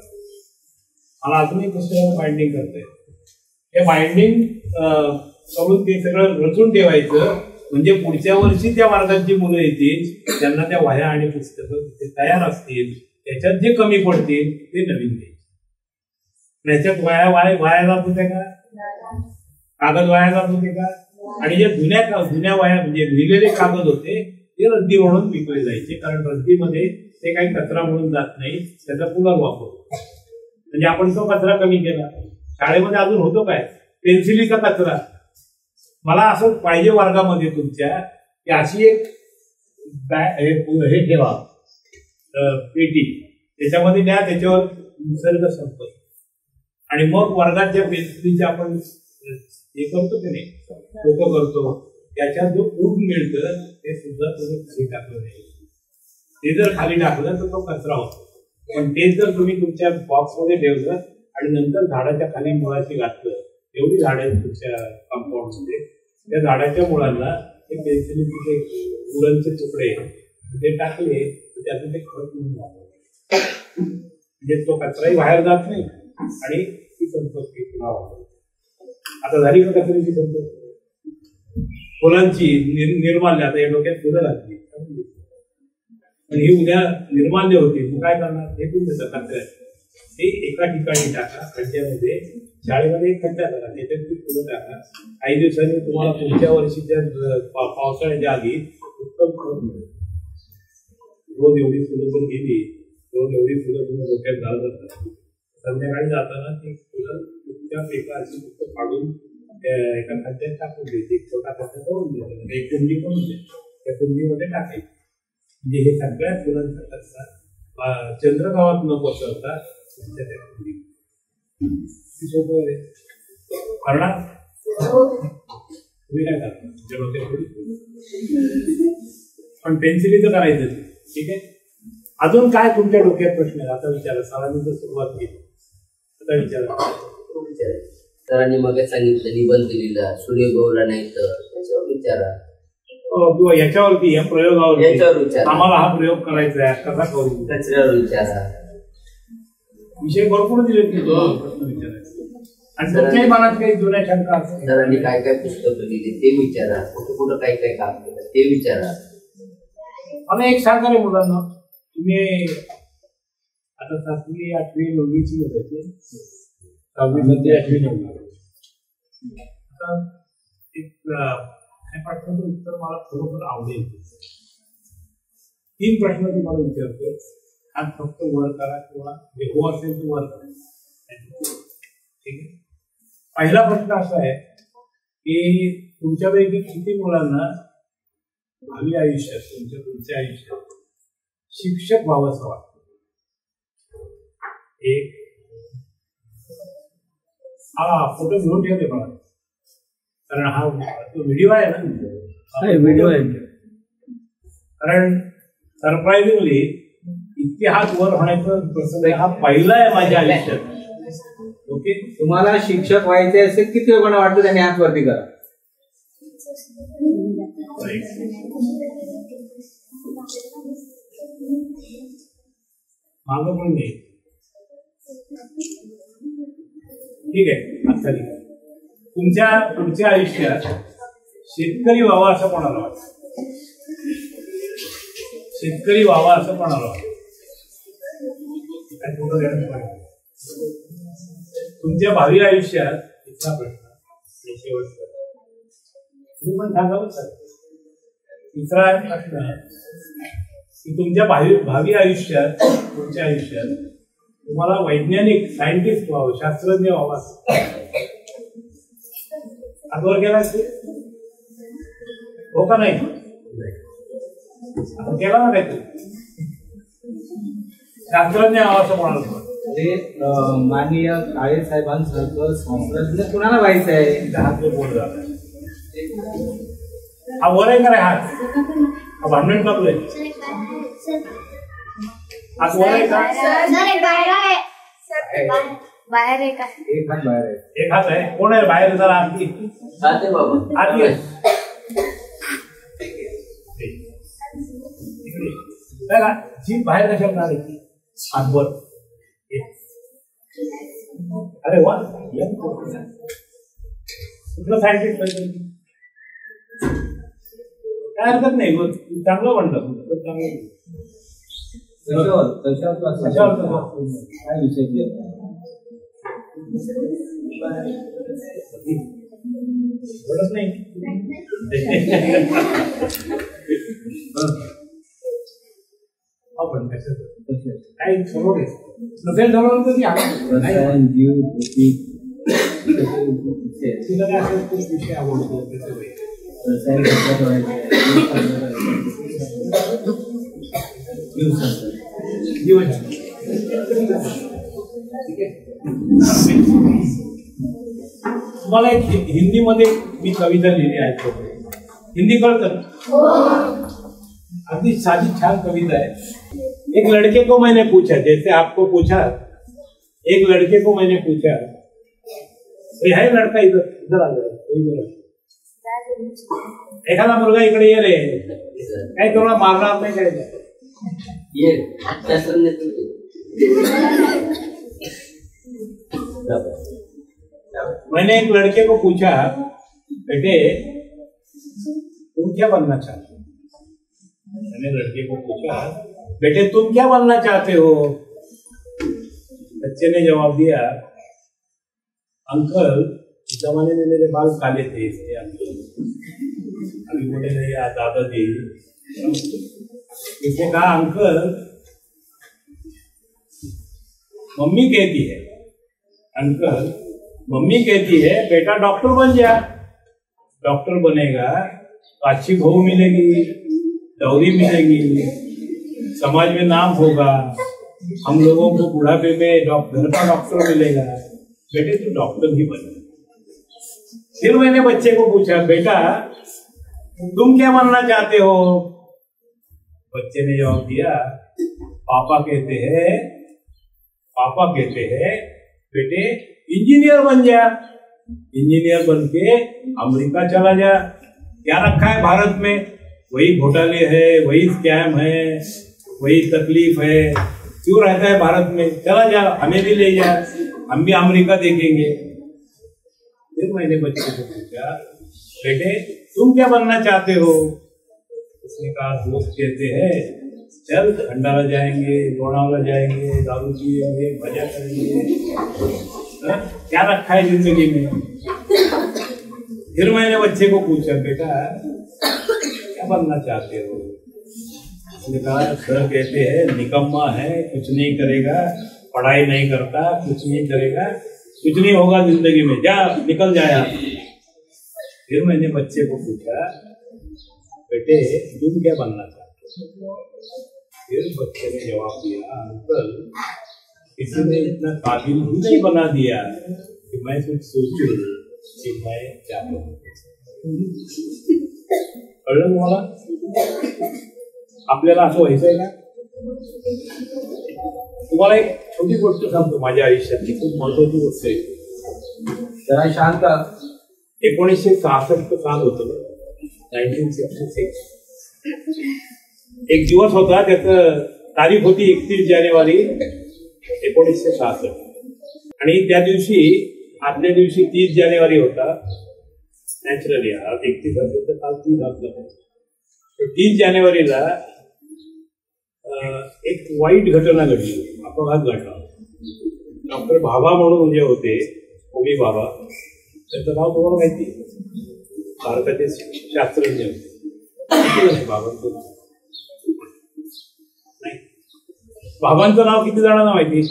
मला अजूनही पुस्तकाला बाइंडिंग करतोय. हे बाइंडिंग करून ते सगळं रचून ठेवायचं म्हणजे पुढच्या वर्षी त्या वर्गात जी मुलं येतील त्यांना त्या वह्या आणि पुस्तकं ते तयार असतील, त्याच्यात जे कमी पडतील ते नवीन द्यायचे. त्याच्यात वाया जात होते का, कागद वाया जात होते का, आणि जे जुन्या वह्या म्हणजे लिहिलेले कागद होते ते रद्दी म्हणून विकले जायचे, कारण रद्दीमध्ये ते काही कचरा म्हणून जात नाही, त्याचा पुनर्वापर. म्हणजे आपण तो कचरा कमी केला. शाळेमध्ये अजून होतो काय, पेन्सिलीचा कचरा. मला असं पाहिजे वर्गामध्ये तुमच्या की अशी एक हे ठेवा पेटी, त्याच्यामध्ये द्या, त्याच्यावर निसर्ग संपत आणि मग वर्गात ज्या पेन्सिलीचे आपण हे करतो की नाही, डोकं करतो, त्याच्यात जो ऊट मिळतं ते सुद्धा तुम्ही खाली टाकलं नाही. ते जर खाली टाकलं तर तो कचरा होतो. पण ते जर तुम्ही तुमच्या बॉक्समध्ये ठेवलं आणि नंतर झाडाच्या खाली मुळाशी घातलं, एवढी झाडं आहेत तुमच्या कंपाऊंडमध्ये, त्या झाडाच्या मुळांना ते पेन्सिलीचे उडनचे तुकडे ते टाकले तर त्यातून ते खत म्हणून वापरले. म्हणजे तो कचराही बाहेर जात नाही आणि ती संपत्ती पुन्हा वापरली. आता झाली का कचऱ्याची संपत्ती? फुलांची निर्माल्य, आता या डोक्यात फुलं लागली पण ही उद्या निर्माल्य होती, मग काय करणार? हे तुम्ही देतात कचऱ्यात, ते एका ठिकाणी टाका खड्ड्यामध्ये. शाळेमध्ये एक खड्डा करा, त्याच्यात ती फुलं टाका. काही दिवसांनी तुम्हाला पुढच्या वर्षीच्या पावसाळ्याच्या आधी उत्तम खत मिळेल. रोज एवढी फुलं जर गेली, रोज एवढी फुलं तुम्ही डोक्यात घालत असतात, संध्याकाळी जाताना ती फुलं तुमच्या एका अशी फक्त काढून एका खड्ड्यात टाकून द्यायची, एक छोटा खड्डा करून द्यायचा, एक कुंडी करून द्यायची, त्या कुंडीमध्ये टाकायची. म्हणजे हे सगळ्या फुलांचा कचरा चंद्रगावात न पसरता तुमच्या त्या कुंडी सोपं आहे करणार. तुम्ही काय करणार? पण पेन्सिलीचं करायचं, ठीक आहे. अजून काय तुमच्या डोक्यात प्रश्न आहे? आता विचारा. सरांनी जर सुरुवात केली आता विचारा. सरांनी मग सांगितलं निबंध लिहिला, सूर्य गौरला नाही तर त्याच्यावर विचारा, किंवा याच्यावरती या प्रयोगावरती याच्यावर विचारा. आम्हाला हा प्रयोग करायचा आहे, कसा करू, कचऱ्यावर विचारा. विषय भरपूर दिले प्रश्न विचारायचे. आणि तुमच्याही मनात काही जुन्या शंका असतील, सरांनी काय काय पुस्तकं लिहिली ते विचारा, कुठं काय काय काम केलं ते विचारा. मला एक सांगा रे मुलांना, तुम्ही आता 7वी 8वी 9वीची होते, 6वी 7वी 8वी 9वी, आता एक प्रश्नाचं उत्तर मला खरोखर आवडेल. 3 प्रश्न तुम्हाला विचारतो. आज फक्त वर करा किंवा जे हो असेल तर वर करा, ठीक आहे. पहिला प्रश्न असा आहे की तुमच्यापैकी किती मुलांना भावी आयुष्यात, तुमच्या पुढच्या आयुष्यात शिक्षक व्हावंसं वाटतं? एक फोटो घेऊन ठेवले मला, कारण हा तो व्हिडिओ आहे ना, व्हिडिओ आहे. कारण सरप्राइझिंगली इतके हात वर होण्याचा प्रसंग हा पहिला आहे माझ्या आयुष्यात. ओके, तुम्हाला शिक्षक व्हायचे असेल किती वेळा वाटतं त्यांनी हात वरती करा. मागं पण नाही. ठीक आहे, आता ठीक आहे. तुमच्या पुढच्या आयुष्यात शेतकरी व्हावा असं कोणाला वाटतं? शेतकरी व्हावा असं कोणाला वाटतं? काय थोडं ध्यान ठेवा. तुमच्या भावी आयुष्यात इथला प्रश्न शेवटचा तुम्ही पण सांगावं सर. तिसरा प्रश्न की तुमच्या भावी आयुष्यात पुढच्या आयुष्यात तुम्हाला वैज्ञानिक सायंटिस्ट व्हावं, शास्त्रज्ञ व्हावं आजवर गेला हो का नाही? केला ना काय शास्त्रज्ञ व्हावं असं म्हणाल. माननीय काळे साहेबांसारखं शास्त्रज्ञ कुणाला व्हायचं आहे? हात बोल झाला. हा वर आहे का रे हात? हा भांडण टाकलंय. हात वर आहे का? बाहेर आहे का? एक हात बाहेर आहे. एक हात आहे. कोण आहे बाहेर? जरा आरती बाबा आरती आहे. जीभ बाहेर कशाला आली? हात वर. अरे वा, कुठलं सायंटिस्ट काय हरकत नाही. चांगलं म्हणलं काय विषय बोलत नाही. आपण काही समोर नसेल जवळ तरी तुला काय असेल खूप विषय आवडतो तुम्हाला एक हिंदीमध्ये मी कविता लिहिली आहे. हिंदी कळतं? अगदी साधी छान कविता है. एक लड़के को मैंने पूछा, जैसे आपको पूछा, एक लड़के को मैंने पूछा, है लड़का इधर इधर आ जाए. एखादा मुलगा इकडे ये रे, काय तुला मारणार नाही काय? ये मैंने एक लड़के को पूछा, बेटे तुम क्या बनना चाहते हो? मैंने लड़के को पूछा, बेटे तुम क्या बनना चाहते हो? बच्चे ने जवाब दिया, अंकल इस जमाने में मेरे बाल काले थे इसलिए अंकल. अभी बोले नहीं यार दादाजी. इसने कहा अंकल मम्मी कहती है, अंकल मम्मी कहती है बेटा डॉक्टर बन जा. डॉक्टर बनेगा तो अच्छी बहू मिलेगी, दौरी मिलेगी, समाज में नाम होगा, हम लोगों को बुढ़ापे में घर का डॉक्टर मिलेगा. बेटे तू डॉक्टर ही बने. फिर मैंने बच्चे को पूछा, बेटा तुम क्या बनना चाहते हो? बच्चे ने जवाब दिया, पापा कहते हैं बेटे इंजीनियर बन जा. इंजीनियर बन के अमेरिका चला जा. क्या रखा है भारत में? वही घोटाले है, वही स्कैम है, वही तकलीफ है. क्यों रहता है भारत में? चला जा, हमें भी ले जा, हम भी अमेरिका देखेंगे. फिर मैंने बच्चे को पूछा, बेटे तुम क्या बनना चाहते हो? उसने कहा दोस्त कहते हैं चल खंडाला जाएंगे, लोनावला जाएंगे, दारू पिएंगे, मजा करेंगे. क्या रखा है जिंदगी में? फिर मैंने बच्चे को पूछा, बेटा क्या बनना चाहते हो? उसने कहा सर कहते हैं निकम्मा है, कुछ नहीं करेगा, पढ़ाई नहीं करता, कुछ नहीं करेगा, कुछ नहीं होगा जिंदगी में, जा निकल जाया. फिर मैंने बच्चे को पूछा, बेटे तुम क्या बनना चाहते हो? फिर बच्चे ने जवाब दिया, अंकल किसी ने इतना काबिल ही बना दिया कि मैं कुछ सोचूं कि मैं क्या करूं. कळलं तुम्हाला? आपल्याला असं व्हायचंय का? तुम्हाला एक छोटी गोष्ट सांगतो माझ्या आयुष्यातली, खूप महत्वाची गोष्ट आहे. जरा शांत. 1966 साल होतं. 1966 एक दिवस होता, त्याचं तारीख होती 31 जानेवारी 1966 आणि त्या दिवशी आदल्या दिवशी 30 जानेवारी होता. नॅचरली आज 31 असेल तर काल 30 असलं. 30 जानेवारीला एक वाईट घटना घडली, अपघात घडला. डॉक्टर भाभा म्हणून जे होते, होमी भाभा, त्यांचं नाव तुम्हाला माहिती, भारताचे शास्त्रज्ञ होते. बाबांचं नाही, बाबांचं नाव किती जणांना माहिती?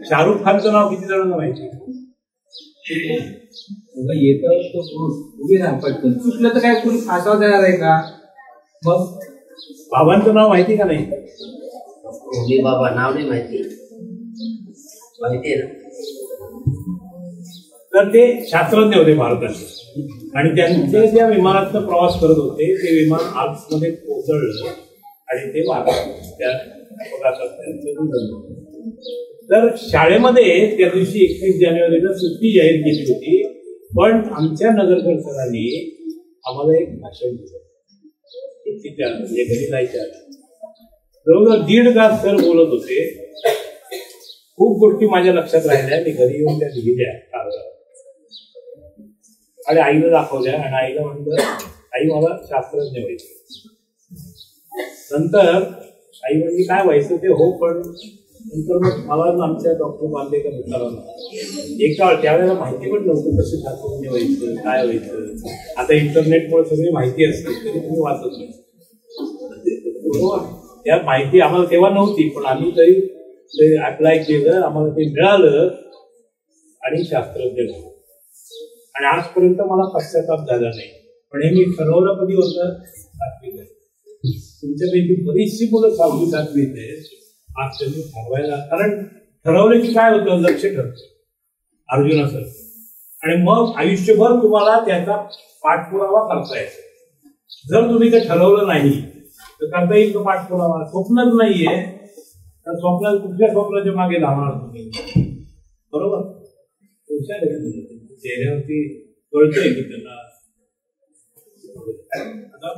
शाहरुख खानचं नाव किती जणांना माहिती? येतं तो उभी राहा पटकन, चुकलं तर काय कोणी फासाव देणार आहे का? मग बाबांचं नाव माहिती का नाही? होमी बाबा नाव नाही माहिती, माहिती आहे ना? तर ते शास्त्रज्ञ होते भारताचे आणि त्यांचे ज्या विमानातनं प्रवास करत होते ते विमान आल्प्समध्ये कोसळलं आणि ते वारलं. त्या अपघातात त्यांचं निधन झालं. तर शाळेमध्ये त्या दिवशी 31 जानेवारीला सुट्टी जाहीर केली होती, पण आमच्या नगरकर सरांनी आम्हाला एक भाषण दिलं. म्हणजे घरी जायच्या जवळजवळ 1.5 तास सर बोलत होते. खूप गोष्टी माझ्या लक्षात राहिल्या, मी घरी येऊन त्या लिहिल्या कागदावर आणि आईला दाखवल्या आणि आईला म्हणलं, आई मला शास्त्रज्ञ व्हायचं. नंतर आई म्हणजे काय व्हायचं ते हो, पण नंतर मग मला आमच्या डॉक्टर बांदेकर मित्रांना एका त्यावेळेला माहिती पण नव्हतं कसं शास्त्रज्ञ व्हायचं, काय व्हायचं. आता इंटरनेटमुळे सगळी माहिती असते तरी तुम्ही वाचत नाही. त्या माहिती आम्हाला तेव्हा नव्हती, पण आम्ही तरी ते अप्लाय केलं, आम्हाला ते मिळालं आणि शास्त्रज्ञ झालो. आणि आजपर्यंत मला पश्चाताप झाला नाही. पण हे मी ठरवलं कधी होतं? 7वीत. तुमच्यापैकी बरीचशी मुलं 6वी 7वीत आहेत. आज त्यांनी ठरवायला, कारण ठरवलं की काय होतं, लक्ष ठरतं अर्जुनाचं. आणि मग आयुष्यभर तुम्हाला त्याचा पाठपुरावा करता येतो. जर तुम्ही ते ठरवलं नाही तर करता येईल तो पाठपुरावा. स्वप्नच नाहीये तर स्वप्नात कुठल्या स्वप्नाच्या मागे धावणार तुम्ही? बरोबर, हुशार आहे. चेहऱ्यावरती कळतंय की त्यांना. आता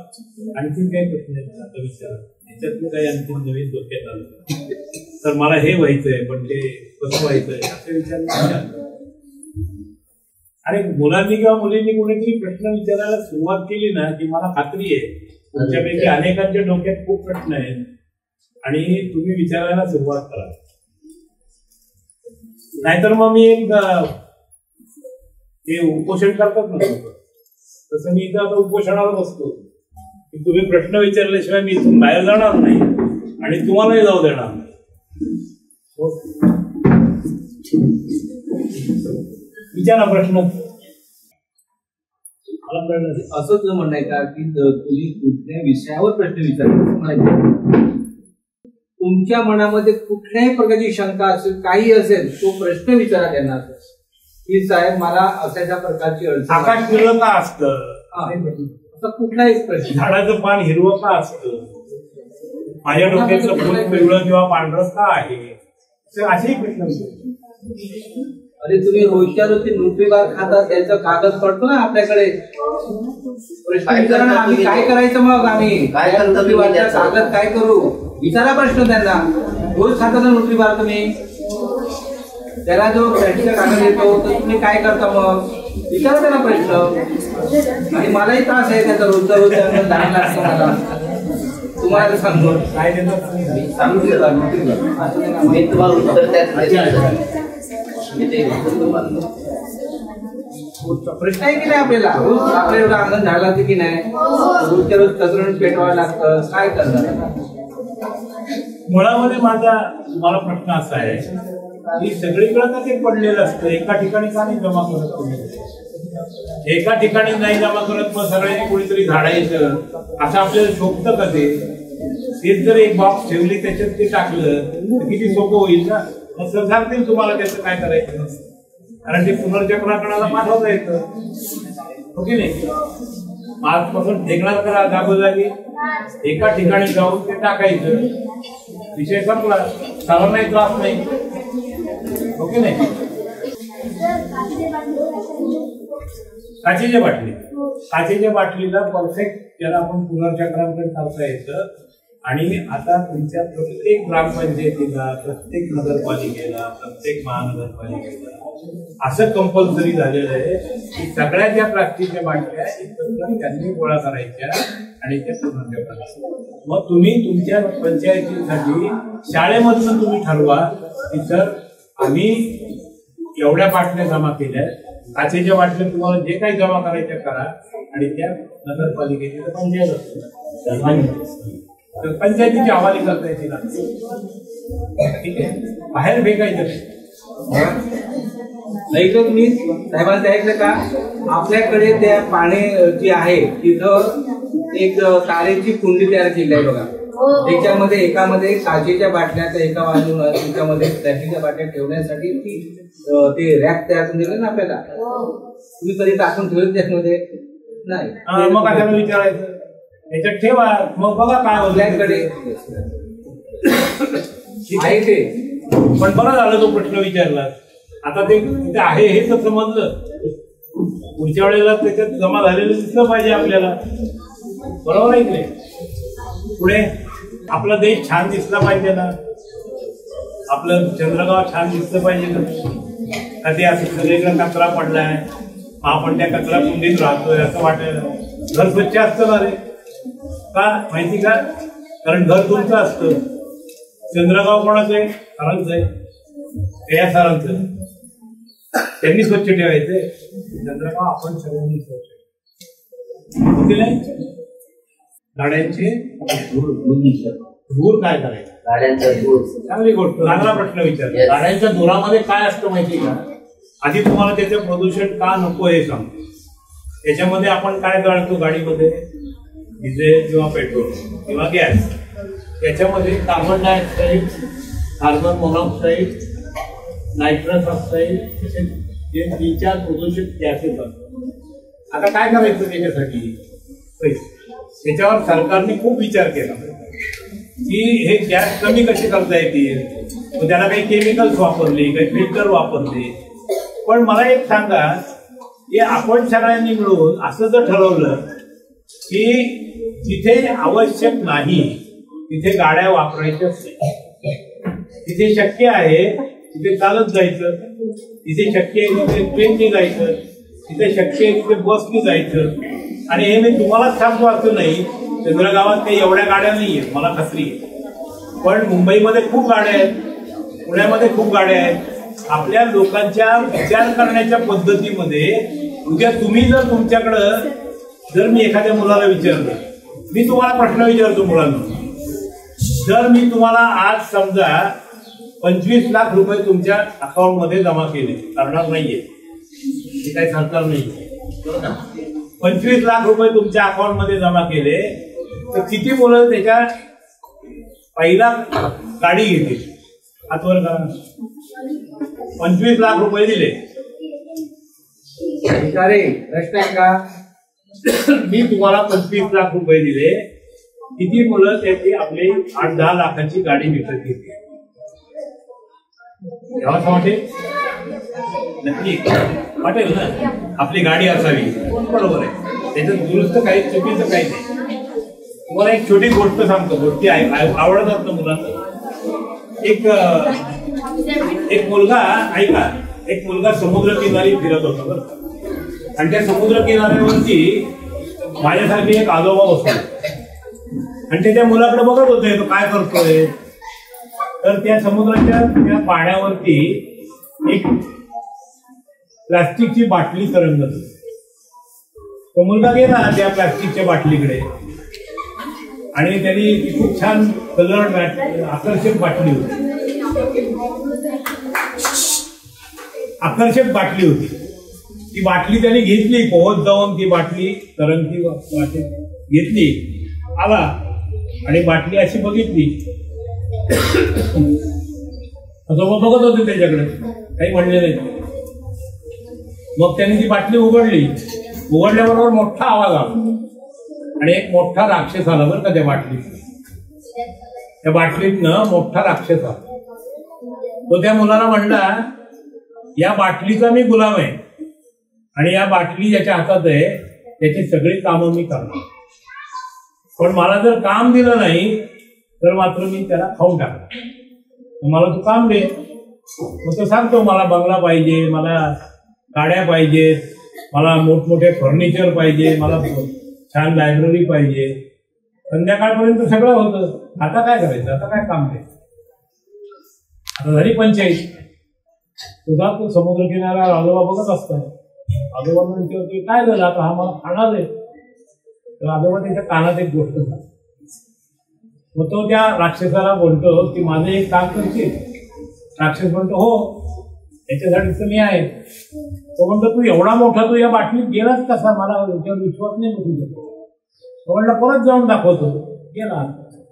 आणखीन काही प्रश्न आहेत आता विचार, याच्यातलं काही आणखी नवीन डोक्यात आलं तर मला हे व्हायचंय पण ते कसं व्हायचंय असे विचार. आणि मुलांनी किंवा मुलींनी कोणीतरी प्रश्न विचारायला सुरुवात केली ना की मला खात्री आहे तुमच्यापैकी अनेकांच्या डोक्यात खूप प्रश्न आहेत आणि तुम्ही विचारायला सुरुवात करा. नाहीतर मग मी एक ते उपोषण करतात ना तसं मी इथं आता उपोषणाला बसतो की तुम्ही प्रश्न विचारल्याशिवाय मी इथून बाहेर जाणार नाही आणि तुम्हालाही जाऊ देणार नाही. विचारा प्रश्न. मला कळलं असंच म्हणणं आहे का की तुम्ही कुठल्या विषयावर प्रश्न विचारता? तुमच्या मनामध्ये कुठल्याही प्रकारची शंका असेल, काही असेल, तो प्रश्न विचारा त्यांना की साहेब मला अशा प्रकारची अडचण. आकाश पिवळं का असतं? असं कुठलाही प्रश्न. झाडाचं पान हिरवं का असतं? माझ्या डोक्याचं फुल पिवळं किंवा पांढरं का आहे? असेही प्रश्न विचारतो. अरे तुम्ही रोजच्या रोज ते न्यूट्रीबार खाता, त्याचा कागद पडतो ना आपल्याकडे. प्रश्न विचारा ना, आम्ही काय करायचं मग? आम्ही काय न्यूट्रीबारचा कागद काय करू? विचारा प्रश्न त्यांना. रोज खाता ना न्यूट्रीबार तुम्ही, त्याला जो प्रॅक्टिकल कागद येतो तर तुम्ही काय करता मग? विचारा त्यांना प्रश्न. आणि मलाही त्रास आहे त्याचा, रोजचा रोज त्यांना जाणं लागतं मला. तुम्हाला सांगतो काय देतात सांगू देता मी तुम्हाला उत्तर त्यात प्रश्न आहे की नाही आपल्याला? रोज आपल्या एवढा आनंद झाला की नाही? रोजच्या रोज कचरण पेटवायला लागतं, काय करणार? मुळामध्ये माझा तुम्हाला प्रश्न असा आहे की सगळीकडे तर ते पडलेलं असतं, एका ठिकाणी का नाही जमा करत तुम्ही? एका ठिकाणी नाही जमा करत मग सगळ्यांनी कोणीतरी झाडायचं असं आपल्याला शोभतं का? तेच जर एक बॉक्स ठेवली त्याच्यात ते टाकलं तर किती सोपं होईल ना. मग सर सांगतील तुम्हाला त्याचं काय करायचं, कारण ते पुनर्चक्राकरणाला पाठवता येतं, हो की नाही? आजपासून ठेकणार करा जागोजागी, एका ठिकाणी जाऊन ते टाकायचं, विषय संपला. सर्वांनाही त्रास नाही, हो की नाही? काचेच्या बाटली काचेच्या बाटलीला परफेक्ट त्याला आपण पुनर्चक्रांकन करता येतं. आणि आता तुमच्या प्रत्येक ग्रामपंचायतीला, प्रत्येक नगरपालिकेला, प्रत्येक महानगरपालिकेला असं कंपल्सरी झालेलं आहे की सगळ्या ज्या प्लास्टिकच्या बाटल्या एकत्र त्यांनी गोळा करायच्या आणि त्या पुनर्चक्रांकन. मग तुम्ही तुमच्या पंचायतीसाठी शाळेमधून तुम्ही ठरवा की सर आम्ही एवढ्या बाटल्या जमा केल्या, काचेच्या बाटल्या तुम्हाला जे काही जमा करायच्या करा आणि त्या नगरपालिकेची पंचायत असते तर पंचायतीची हवाली करता येतील. ठीक आहे, बाहेर फेकायचं नाही. तर तुम्ही साहेबांचं ऐकलं का, आपल्याकडे त्या पाणी जी आहे तिथं एक तारेची कुंडी तयार केली आहे बघा. त्याच्यामध्ये एकामध्ये काचेच्या बाटल्या, तर एका बाजूला त्याच्यामध्ये प्लॅस्टिकच्या बाटल्या ठेवण्यासाठी ते रॅक तयार करून दिलं ना आपल्याला. तुम्ही कधी टाकून ठेवलं त्यामध्ये नाही, मग कशाला विचारायचं, याच्यात ठेवा मग बघा काय आपल्याकडे आहे ते. पण बरं झालं तो प्रश्न विचारला. आता ते तिथे आहे हे तर समजलं, पुढच्या वेळेला त्याच्यात जमा झालेलं दिसलं पाहिजे आपल्याला, बरोबर आहे की नाही. पुढे आपला देश छान दिसला पाहिजे ना, आपलं चंद्रगाव छान दिसलं पाहिजे ना. का ते असं सगळीकडे कचरा पडलाय, आपण त्या कचरा कुंडीत राहतोय असं वाटायला. घर स्वच्छ असतं ना रे, का माहिती का, कारण घर तुमचं असतं. चंद्रगाव कोणाचं आहे, सरांचं आहे, या सरांचं, त्यांनी स्वच्छ ठेवायचंय. चंद्रगाव आपण सगळ्यांनी स्वच्छ गाड्यांचे धूर काय करायचं, गाड्यांचा धूर चांगली गोष्ट, चांगला प्रश्न विचारला. गाड्यांच्या धुरामध्ये काय असतं माहिती का, आधी तुम्हाला त्याचं प्रदूषण का नको हे सांगतो. त्याच्यामध्ये आपण काय जाळतो गाडीमध्ये, डिझेल किंवा पेट्रोल किंवा गॅस. त्याच्यामध्ये carbon dioxide, carbon monoxide, nitrous oxide हे 3-4 प्रदूषित गॅसेस असतात. आता काय करायचं त्याच्यासाठी, त्याच्यावर सरकारने खूप विचार केला की हे गॅस कमी कसे करता येतील. त्याला काही केमिकल्स वापरले, काही फिल्टर वापरले. पण मला एक सांगा की आपण सगळ्यांनी मिळून असं जर ठरवलं की जिथे आवश्यक नाही तिथे गाड्या वापरायच्याच नाही, तिथे शक्य आहे तिथे चालत जायचं, तिथे शक्य आहे तिथे ट्रेनने जायचं, तिथे शक्य आहे तिथे बसने जायचं. आणि हे मी तुम्हालाच सांगतो असं नाही, चंद्रगावात काही एवढ्या गाड्या नाही आहेत मला खात्री आहे, पण मुंबईमध्ये खूप गाड्या आहेत, पुण्यामध्ये खूप गाड्या आहेत. आपल्या लोकांच्या विचार करण्याच्या पद्धतीमध्ये उद्या तुम्ही जर तुमच्याकडं जर मी एखाद्या मुलाला विचारलं, मी तुम्हाला प्रश्न विचारतो मुलांना, जर मी तुम्हाला आज समजा 25 लाख रुपये तुमच्या अकाउंटमध्ये जमा केले, करणार नाहीये हे काही सरकार नाहीये, 25 लाख रुपये तुमच्या अकाउंटमध्ये जमा केले तर किती मुलं त्याच्या पहिला गाडी घेतील, हातवर करा. 25 लाख रुपये दिले, प्रश्न आहे का, मी तुम्हाला 25 लाख रुपये दिले, किती मुलं त्याची आपली 8-10 लाखाची गाडी विकत घेतील, तेव्हा वाटेल नक्की वाटेल ना आपली गाडी असावी, बरोबर आहे. त्याच्यात दुरुस्त काही चुकीचं काही नाही. तुम्हाला एक छोटी गोष्ट सांगतो, गोष्टी आवडतात ना मुलांना. एक मुलगा ऐका, एक मुलगा समुद्र किनारी फिरत होता बरं, आणि त्या समुद्र किनाऱ्यावरती माझ्यासारखी एक आजोबा बसला आणि ते त्या मुलाकडे बघत होते तो काय करतोय. तर त्या समुद्राच्या त्या पाण्यावरती एक प्लास्टिकची बाटली तरंगत होती. तो मुलगा गेला त्या प्लास्टिकच्या बाटलीकडे आणि त्यांनी ती खूप छान कलर आकर्षक बाटली होती, आकर्षक बाटली होती. ती बाटली त्यांनी घेतली, पोहत जाऊन ती बाटली तरंगती बाटली घेतली, आला आणि बाटली अशी बघितली, बघत होते त्याच्याकडे, काही म्हणले नाही. मग त्यांनी ती बाटली उघडली, उघडल्याबरोबर मोठा आवाज आला आणि एक मोठा राक्षस आला बरं का त्या बाटलीतनं मोठा राक्षस आला. तो त्या मुलाला म्हणला, या बाटलीचा मी गुलाम आहे आणि या बाटली ज्याच्या हातात आहे त्याची सगळी कामं मी करणार. पण मला जर काम दिलं नाही तर मात्र मी त्याला खाऊन टाकणार. मला तू काम दे. मग तो सांगतो मला बंगला पाहिजे, मला गाड्या पाहिजेत, मला मोठमोठे फर्निचर पाहिजे, मला छान लायब्ररी पाहिजे. संध्याकाळपर्यंत सगळं होतं. आता काय करायचं? आता काय काम आहे? आता झाली पंचायत. तुझा तो समुद्र किनाऱ्यावर आजोबा बघत असतात. आजोबा म्हणते काय झालं आता, हा मला खाणार आहे. तर आजोबा त्याच्या कानात एक गोष्ट सांगतो. मग तो त्या राक्षसाला बोलतो की माझं एक काम करशील? राक्षस म्हणतो हो, याच्यासाठी तर मी आहे. तो म्हणतो तू एवढा मोठा तू या बाटलीत गेलाच कसा? मला याच्यावर विश्वास नाही बसू शकतो. तो म्हणला परत जाऊन दाखवतो. गेला,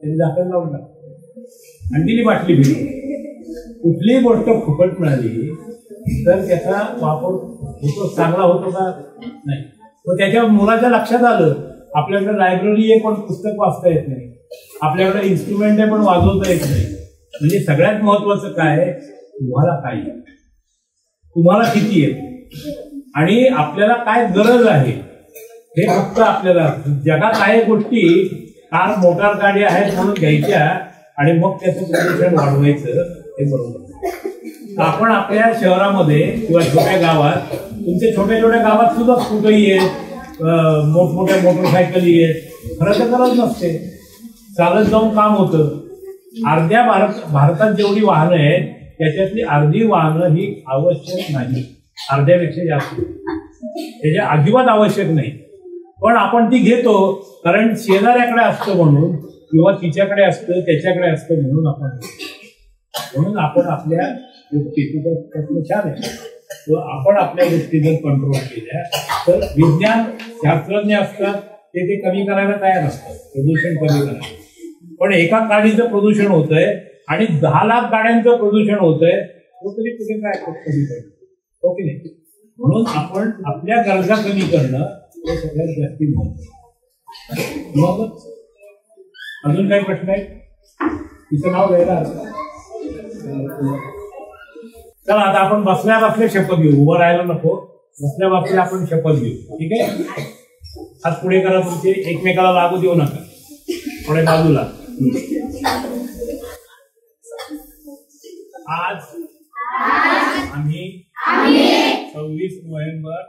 त्याने दाखल लावून टाकतो आणि दिली बाटली भेटली. कुठलीही गोष्ट फुकट मिळाली तर त्याचा वापर होतो, चांगला होतो का? नाही. मग त्याच्या मुलाच्या लक्षात आलं आपल्याकडे लायब्ररी आहे पण पुस्तक वाचता येत नाही, आपल्याकडे इन्स्ट्रुमेंट आहे पण वाजवता येत नाही. म्हणजे सगळ्यात महत्वाचं काय आहे, तुम्हाला काय आहे, तुम्हाला किती आहे आणि आपल्याला काय गरज आहे हे फक्त आपल्याला. जगात आहे गोष्टी, कार मोटार गाडी आहेत म्हणून घ्यायच्या आणि मग त्याचं प्रदूषण वाढवायचं, हे बरोबर. आपण आपल्या शहरामध्ये किंवा छोट्या गावात, तुमच्या छोट्या छोट्या गावात सुद्धा स्कूटरही आहेत, मोठमोठ्या मोटरसायकली आहेत. खरं तर गरज नसते, चालत जाऊन काम होतं. अर्ध्या भारतात जेवढी वाहनं आहेत त्याच्यातली अर्धी वाहनं ही आवश्यक नाही, अर्ध्यापेक्षा जास्त, त्याच्या अजिबात आवश्यक नाही. पण आपण ती घेतो कारण शेजाऱ्याकडे असतं म्हणून, किंवा तिच्याकडे असतं त्याच्याकडे असतं म्हणून आपण आपल्या गोष्टी छान आहे. आपण आपल्या गोष्टी जर कंट्रोल केल्या तर विज्ञान शास्त्रज्ञ असतात ते कमी करायला तयार असतात, प्रदूषण कमी करायला. पण एका गाडीचं प्रदूषण होतंय आणि 10 लाख गाड्यांचं प्रदूषण होतंय, तो तरी कुठे काय कमी करतो, हो की नाही? म्हणून आपण आपल्या गरजा कमी करणं हे सगळ्यात जास्ती महत्त्वाचं. मग अजून काही प्रश्न आहेत? तिचं नाव घ्यायला चला. आता आपण बसल्या बसल्या शपथ घेऊ, उभं राहायला नको. बसल्या बसल्या आपण शपथ घेऊ, ठीक आहे? हात पुढे करा तुमचे, एकमेकाला लागू देऊ नका, थोडे बाजूला. आज आम्ही 26 नोव्हेंबर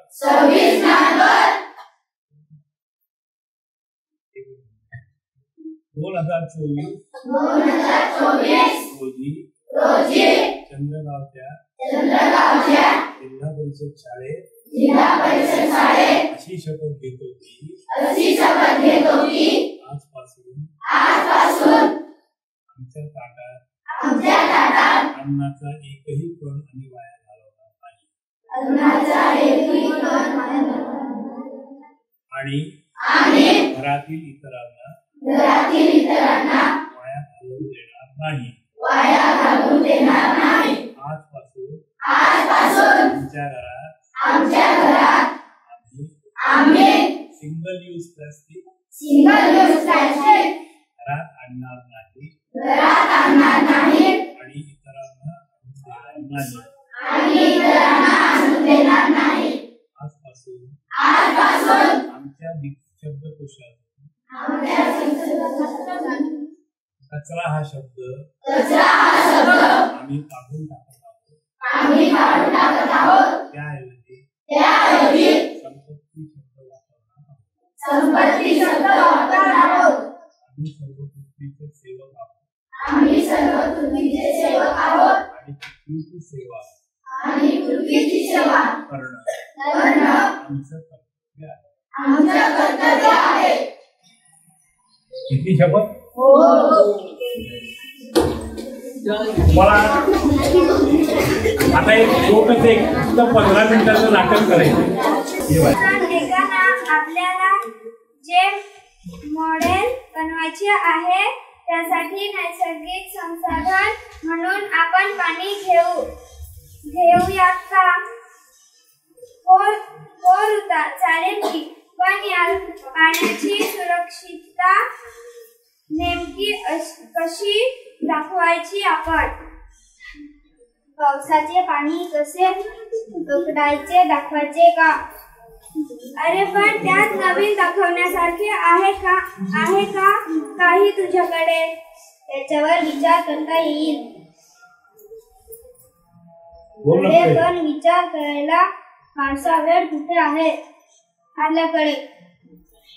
2024 रोजी चंद्रगावच्या जिल्हा परिषद शाळेत अशी शपथ घेतो की आजपासून आमच्या ताटात अन्नाचा एकही कण आम्ही वाया घालवणार नाही आणि घरातील इतरांना वाया घालवून देणार नाही. आजपासून आमच्या घरात आम्ही सिंगल यूज प्लास्टिक घरात आणणार नाही आणि इतरांना आणून देणार नाही. आजपासून आमच्या शब्दकोशात कचरा हा शब्द आम्ही काढून टाकत आहोत. त्याऐवजी संपत्ती शब्द वापरणार आहोत. आम्ही सर्व पृथ्वीचे सेवक आहोत आणि पृथ्वीची सेवा करणं आमचं कर्तव्य आहे. किती शपथ? मला आता एक छोटस एक 15 मिनिटाचं नाटक करायचं. आपल्याला जे मॉडेल बनवायचे आहे त्यासाठी नैसर्गिक संसाधन म्हणून आपण पाणी घेऊयात का? हो चालेल की, पण या पाण्याची सुरक्षितता नेमकी कशी दाखवायची आपण? पावसाचे पाणी कसे पकडायचे दाखवायचे का? अरे पण त्यात नवीन दाखवण्यासारखे आहे का काही तुझ्याकडे? त्याच्यावर विचार करता येईल. अरे पण विचार करायला फारसा वेळ कुठे आहे आपल्याकडे?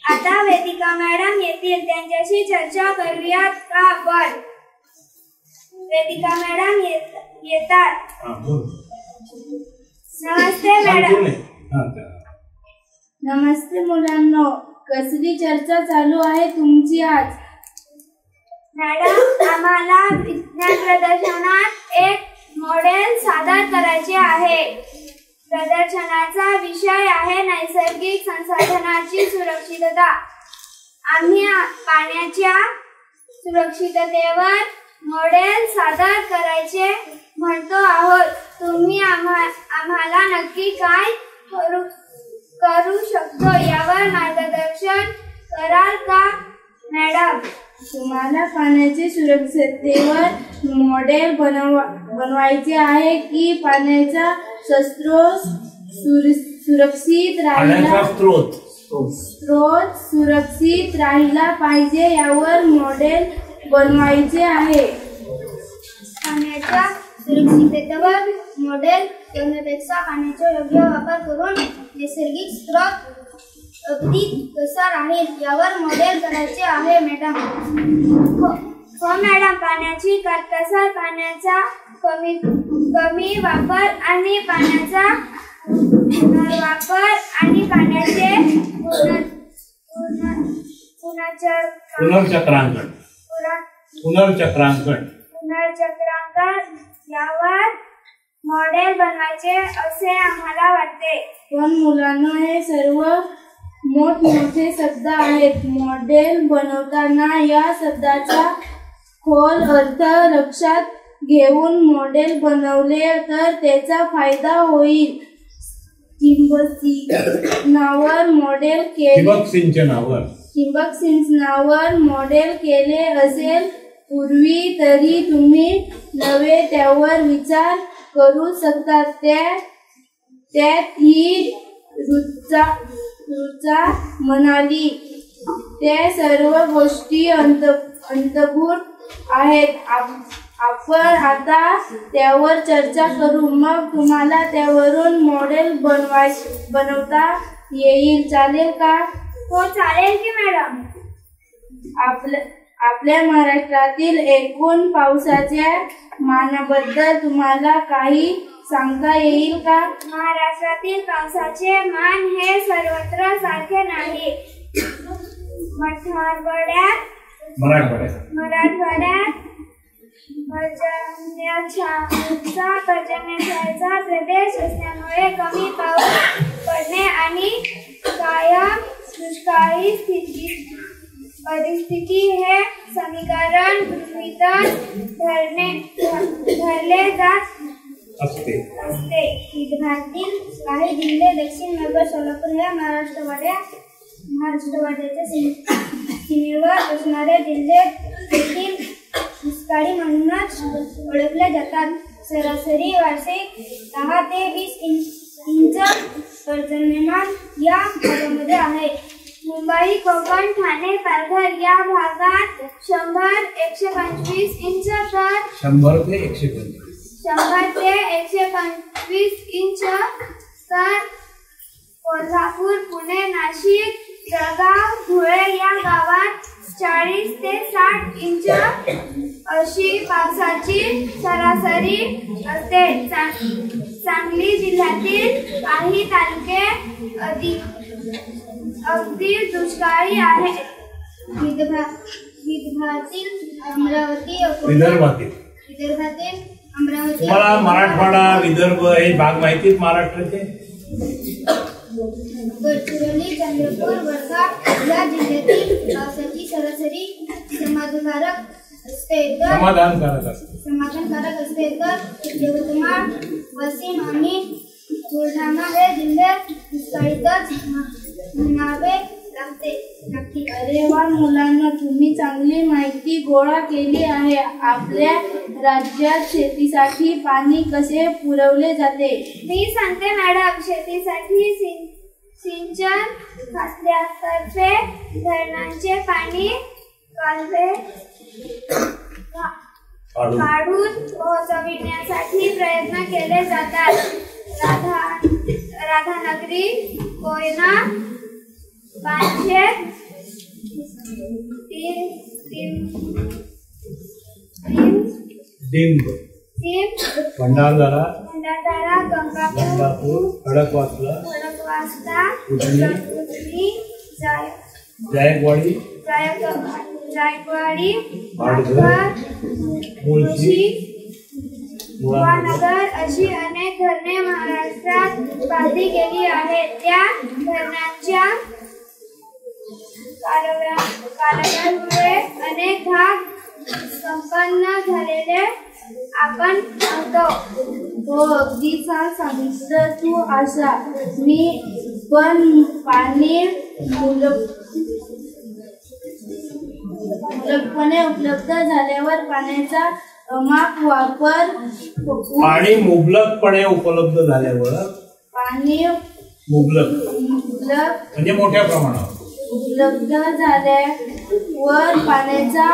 आता वेदिका मॅडम येतील, त्यांच्याशी चर्चा करूयात का आपण? वेदिका मॅडम येतात. नमस्ते मॅडम. नमस्ते मुलांनो, कसली चर्चा चालू आहे तुमची आज? मॅडम, आम्हाला विज्ञान प्रदर्शनात एक मॉडेल सादर करायचे आहे. प्रदर्शनाचा विषय आहे नैसर्गिक संसाधनांची सुरक्षितता. आम्ही पाण्याच्या सुरक्षिततेवर मॉडेल सादर करायचे म्हणतो आहोत. तुम्ही आम्हाला नक्की काय करू शकतो यावर मार्गदर्शन कराल का मॅडम? तुम्हाला पाण्याची सुरक्षिततेवर मॉडेल बनवायचे आहे की पाण्याचा स्रोत सुरक्षित राहिला पाहिजे यावर मॉडेल बनवायचे आहे. पाण्याच्या सुरक्षिततेवर मॉडेल ठेवण्यापेक्षा पाण्याचा योग्य वापर करून नैसर्गिक स्रोत अगदी कसा राहील यावर मॉडेल करायचे आहे मॅडम. हो मॅडम, पाण्याची काटकसर, पाण्याचा कमी वापर आणि पाण्याचा पुनर्वापर आणि पाण्याचे पुनर्चक्रांकन यावर मॉडेल बनवायचे असे आम्हाला वाटते. पण मुलांना हे सर्व मोठमोठे शब्द आहेत. मॉडेल बनवताना या शब्दाचा खोल अर्थ लक्षात घेऊन मॉडेल बनवले तर त्याचा फायदा होईल. ठिबक सिंचनावर मॉडेल केले असेल पूर्वी तरी तुम्ही नवे त्यावर विचार करू शकता. त्यात ही रुचा म्हणाली त्या सर्व गोष्टी अंतर्भूत आहेत. आपण आता त्यावर चर्चा करू, मग तुम्हाला त्यावरून मॉडेल बनवता येईल. चालेल का? हो चालेल की मॅडम. आपल्या महाराष्ट्रातील एकूण पावसाच्या मानाबद्दल तुम्हाला काही सांगता येईल का? महाराष्ट्रातील पावसाचे मान हे सर्वत्र सारखे नाही. मराठवाड्यात पर्जन्यछायेचा प्रदेश असल्यामुळे कमी पाऊस पडणे आणि कायम दुष्काळी परिस्थिती हे समीकरण गृहीत धरले जात असते. विदर्भातील काही जिल्हे, दक्षिण नगर, सोलापूर ह्या महाराष्ट्रवाड्याच्या सीमेवर असणारे जिल्हे देखील दुष्काळी म्हणूनच ओळखले जातात. सरासरी वार्षिक 10 ते 20 इंच पर्जन्यमान या भागामध्ये आहे. मुंबई, कोकण, ठाणे, पालघर या भागात 100-125 इंच तर 100 ते 125 इंच तर कोल्हापूर, पुणे, नाशिक, जळगाव, धुळे या गावात 40 ते 60 इंच अशी पावसाची सरासरी असते. सांगली जिल्ह्यातील काही तालुके अगदी दुष्काळी आहेत. विदर्भातील अमरावती तुम्हाला मराठवाडा, विदर्भ हे भाग माहिती आहेत महाराष्ट्राचे? गडचिरोली, चंद्रपूर, वर्धा या जिल्ह्यातील पावसाची सरासरी समाधानकारक असते तर यवतमाळ, वाशिम आणि बुलढाणा हे जिल्हे दुष्काळीतच म्हणावे लागते. अरे वा मुलांना, तुम्ही चांगली माहिती गोळा केली आहे. आपल्या राज्यात शेतीसाठी पाणी कसे पुरवले जाते? मी सांगते मॅडम. शेतीसाठी सिंचन खात्यातर्फे धरणांचे पाणी कालवे काढून पोहोचविण्यासाठी प्रयत्न केले जातात. राधानगरी, कोयना, पानशेत, भंडारदरा, गंगापूर, खडकवासला, उजनी, जायकवाडी, मुळशी, मुळानगर अशी अनेक धरणे महाराष्ट्रात बांधली गेली आहेत. त्या धरणांच्या कालव्यांमुळे अनेक भाग संपन्न झालेले आपण पाहतो. हो, अगदी छान सांगितलं तू आशा. मी पण पाणी मुबलकपणे उपलब्ध झाल्यावर पाण्याचा अमाप वापर पाणी मुबलकपणे उपलब्ध झाल्यावर पाणी मुबलक मुबलक म्हणजे मोठ्या प्रमाणात उपलब्ध झाल्यावर पाण्याचा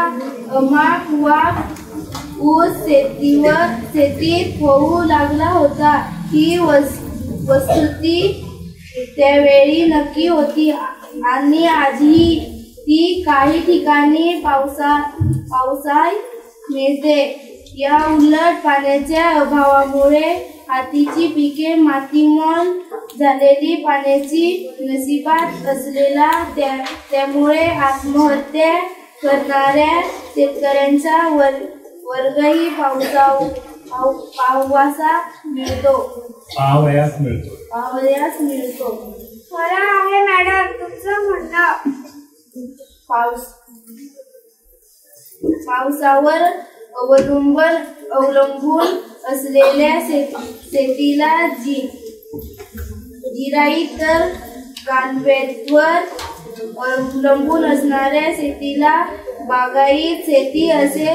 अमाप वापर ऊस शेतीत होऊ लागला होता. ही वस्तुस्थिती त्यावेळी नक्की होती आणि आजही ती काही ठिकाणी पावसाळी मिळते. या उलट पाण्याच्या अभावामुळे हातीची पिके मातीमोल झालेली, पाण्याची नशिबात असलेला त्यामुळे आत्महत्या करणाऱ्या शेतकऱ्यांचा वर्गही पाहावयास मिळतो. खरं आहे मॅडम तुमचं म्हणणं. पावसावर अवलंबून असलेल्या शेतीला जिरायत तर कालव्यावर अवलंबून असणाऱ्या शेतीला बागायत शेती असे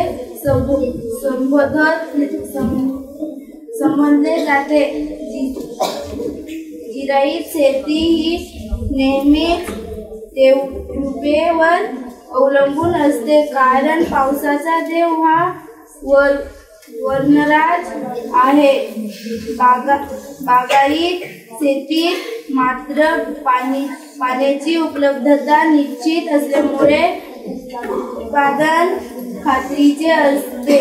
संबोधले जाते. जिरायत शेती ही नेहमीच तेवढेवर अवलंबून असते, कारण पावसाचा देव हा वर्णराज आहे. बागायत शेतीत मात्र पाण्याची उपलब्धता निश्चित असल्यामुळे उत्पादन खात्रीचे असते.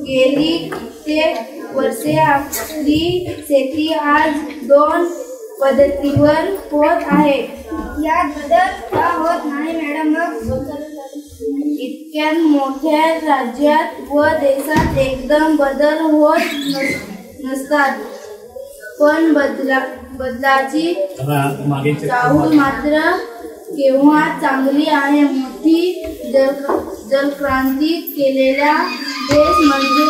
गेली कित्येक वर्षे आपली शेती आज 2 पद्धतीवर होत आहे. यात बदल का होत नाही मॅडम? इतक्या मोठ्या राज्यात व देशात एकदम बदल होत नसतात, पण बदलाची चाहूल मात्र केव्हा चांगली आहे. मोठी जलक्रांती केलेला देश म्हणजे